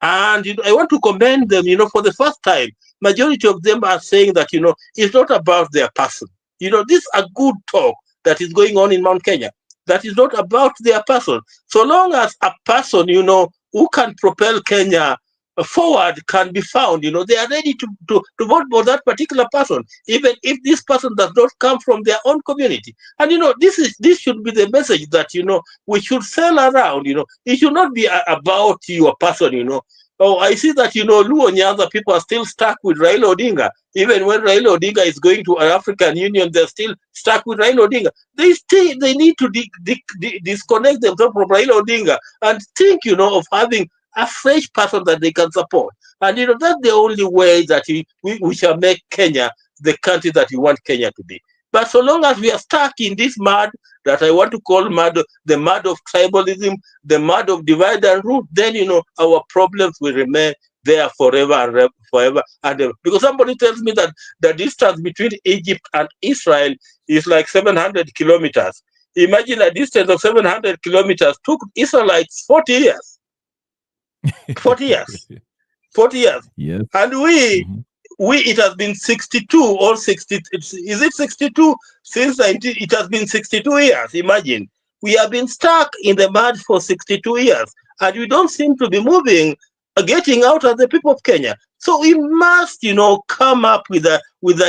And I want to commend them, for the first time, majority of them are saying that, it's not about their person. This is a good talk that is going on in Mount Kenya. That is not about their person. So long as a person, who can propel Kenya forward can be found, they are ready to vote for that particular person, even if this person does not come from their own community. And this should be the message that we should sell around. It should not be about your person. Oh, I see that Luo Nyanza people are still stuck with Raila Odinga. Even when Raila Odinga is going to an African Union, they're still stuck with Raila Odinga. They need to disconnect themselves from Raila Odinga and think, of having a fresh person that they can support. And that's the only way that we shall make Kenya the country that we want Kenya to be. But so long as we are stuck in this mud that I want to call mud, the mud of tribalism, the mud of divide and rule, then our problems will remain there forever and forever and ever. Because somebody tells me that the distance between Egypt and Israel is like 700 kilometers. Imagine a distance of 700 kilometers took Israelites 40 years. 40 years. 40 years. Yes. And it has been 62 or 60. Is it 62? Since it has been 62 years. Imagine. We have been stuck in the mud for 62 years. And we don't seem to be moving, getting out of the people of Kenya. So we must, come up with a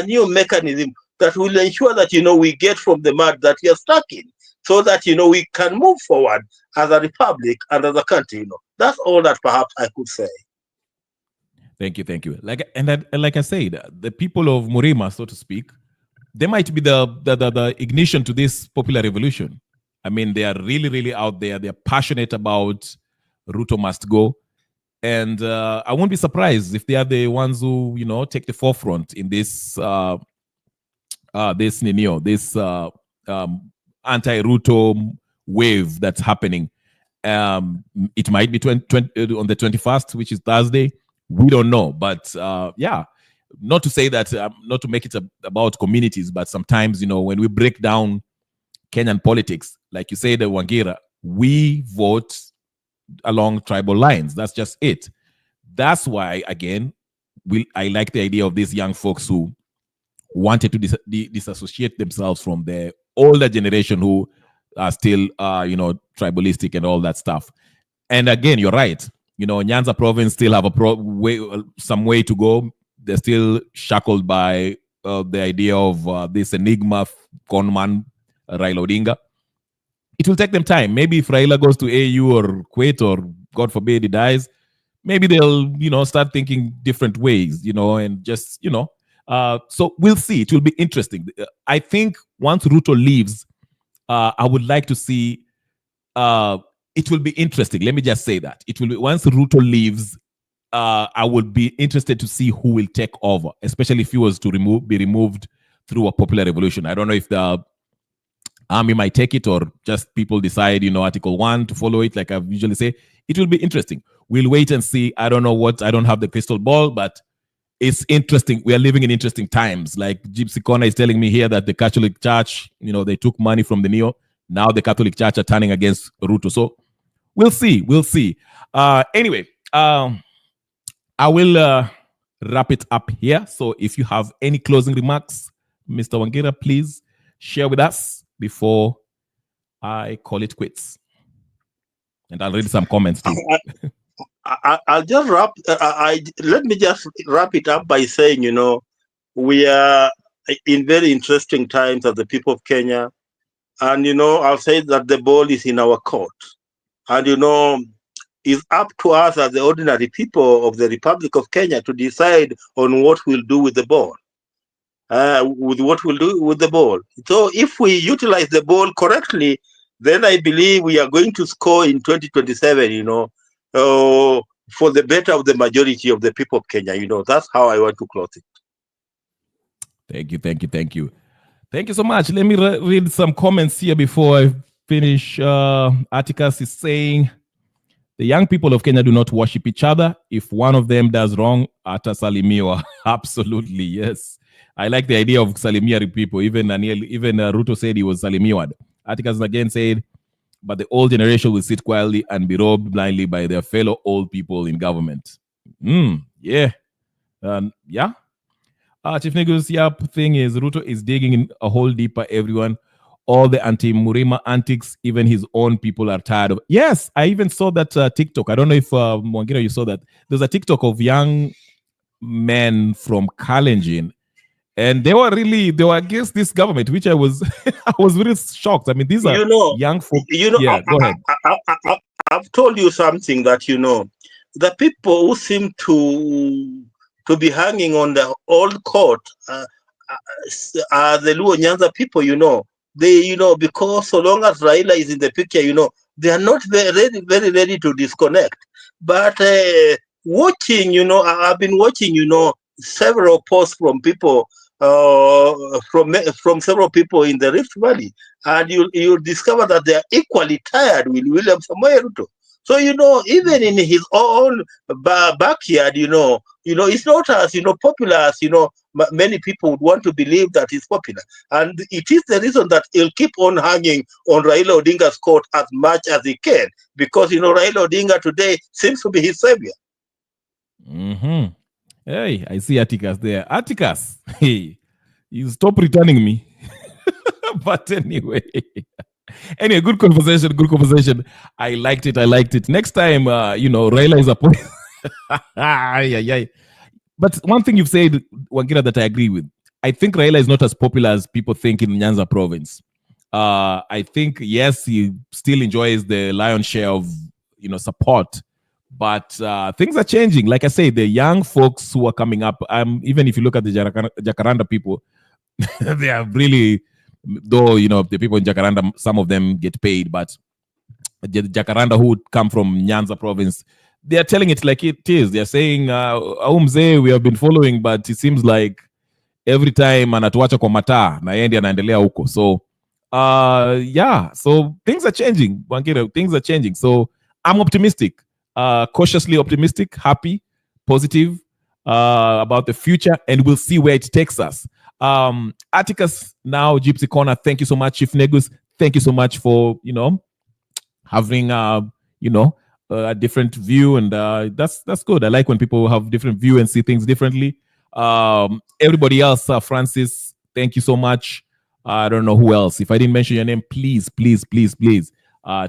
new mechanism that will ensure that, we get from the mud that we are stuck in, so that, we can move forward as a republic and as a country. That's all that perhaps I could say. Thank you. Like I said, the people of Murima, so to speak, they might be the ignition to this popular revolution. I mean, they are really, really out there. They are passionate about Ruto must go. And I won't be surprised if they are the ones who, take the forefront in this anti-Ruto wave that's happening. It might be on the 21st, which is Thursday. We don't know. But not to say that, not to make it about communities, but sometimes, when we break down Kenyan politics, like you said, Wangira, we vote along tribal lines. That's just it. That's why, again, I like the idea of these young folks who wanted to disassociate themselves from the older generation who are still, tribalistic and all that stuff. And again, you're right. Nyanza province still have some way to go. They're still shackled by the idea of this enigma conman Raila Odinga. It will take them time. Maybe if Raila goes to AU or Kuwait, or God forbid he dies, maybe they'll, start thinking different ways, and just, so we'll see. It will be interesting. I think once Ruto leaves, I would like to see, it will be interesting. Let me just say that. It will be, once Ruto leaves, I would be interested to see who will take over, especially if he was to be removed through a popular revolution. I don't know if the army might take it, or just people decide, Article 1 to follow it, like I usually say. It will be interesting. We'll wait and see. I don't know I don't have the crystal ball, but it's interesting. We are living in interesting times. Like Gypsy Corner is telling me here that the Catholic Church, they took money from the Neo. Now the Catholic Church are turning against Ruto. So we'll see. We'll see. Anyway, I will wrap it up here. So if you have any closing remarks, Mr. Wangira, please share with us before I call it quits. And I'll read some comments too. I'll just let me just wrap it up by saying, we are in very interesting times as the people of Kenya. And, I'll say that the ball is in our court. And, it's up to us as the ordinary people of the Republic of Kenya to decide on what we'll do with the ball. With what we'll do with the ball. So if we utilize the ball correctly, then I believe we are going to score in 2027, for the better of the majority of the people of Kenya. That's how I want to close it. Thank you. Thank you so much. Let me read some comments here before I finish. Atticus is saying, the young people of Kenya do not worship each other. If one of them does wrong, atasalimiwa. Absolutely, yes. I like the idea of salimia people. Even Ruto said he was salimiwad. Atticus again said, but the old generation will sit quietly and be robbed blindly by their fellow old people in government. Yeah. Chief Negus, thing is, Ruto is digging in a hole deeper, everyone. All the anti-Murima antics, even his own people are tired of. Yes, I even saw that TikTok. I don't know if, Mwangira, you saw that. There's a TikTok of young men from Kalenjin, and they were against this government, which I was I was really shocked. I mean, these are young folk. Yeah, go ahead. I've told you something that, the people who seem to be hanging on the old court are the Luo Nyanza people, They, because so long as Raila is in the picture, they are not very ready to disconnect. But watching, I've been watching, several posts from people, from several people in the Rift Valley, and you'll discover that they are equally tired with William Samoei Ruto. So, even in his own backyard, it's not as, popular as, many people would want to believe that he's popular. And it is the reason that he'll keep on hanging on Raila Odinga's court as much as he can, because, Raila Odinga today seems to be his savior. Mm-hmm. Hey, I see Atticus there. Atticus, hey, you stop returning me. But anyway, good conversation. I liked it. Next time, Raila is appointed. But one thing you've said, Wangira, that I agree with. I think Raila is not as popular as people think in Nyanza province. I think, yes, he still enjoys the lion's share of, support. But things are changing. Like I say, the young folks who are coming up, even if you look at the Jacaranda people, they are really, though, the people in Jacaranda, some of them get paid, but the Jacaranda who come from Nyanza province, they are telling it like it is. They're saying, Aumze, we have been following, but it seems like every time anatuacha kwa mataa na yeye ndiye anaendelea huko. So, so things are changing, Wangira, things are changing. So I'm optimistic, cautiously optimistic, happy, positive about the future, and we'll see where it takes us. Atticus, now Gypsy Corner, thank you so much. Chief Negus, thank you so much for, having, a different view, and that's good. I like when people have different view and see things differently. Everybody else, Francis, thank you so much. I don't know who else. If I didn't mention your name, please.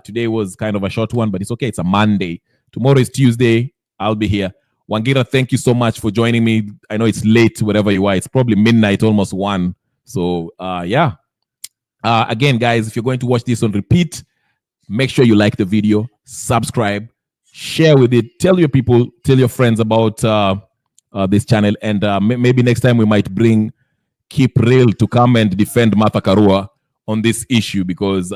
Today was kind of a short one, but it's okay. It's a Monday. Tomorrow is Tuesday. I'll be here. Wangira, thank you so much for joining me. I know it's late, wherever you are. It's probably midnight, almost 1. So, yeah. Again, guys, if you're going to watch this on repeat, make sure you like the video, subscribe, share with it, tell your people, tell your friends about this channel, and maybe next time we might bring Keep Real to come and defend Martha Karua on this issue, because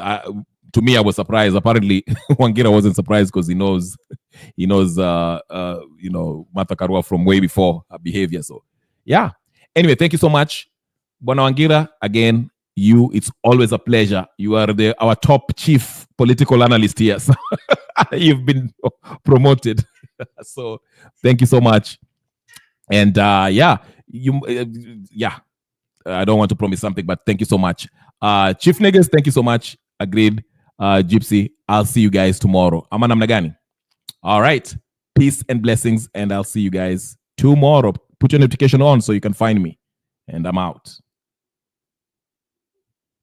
to me, I was surprised. Apparently, Wangira wasn't surprised because he knows Martha Karua from way before her behavior. So, yeah. Anyway, thank you so much, Bwana Wangira. Again, it's always a pleasure. You are our top chief political analyst here. So you've been promoted. So thank you so much. And yeah, I don't want to promise something, but thank you so much. Chief Niggas, thank you so much. Agreed. Gypsy, I'll see you guys tomorrow. Ama namna gani? All right. Peace and blessings, and I'll see you guys tomorrow. Put your notification on so you can find me. And I'm out.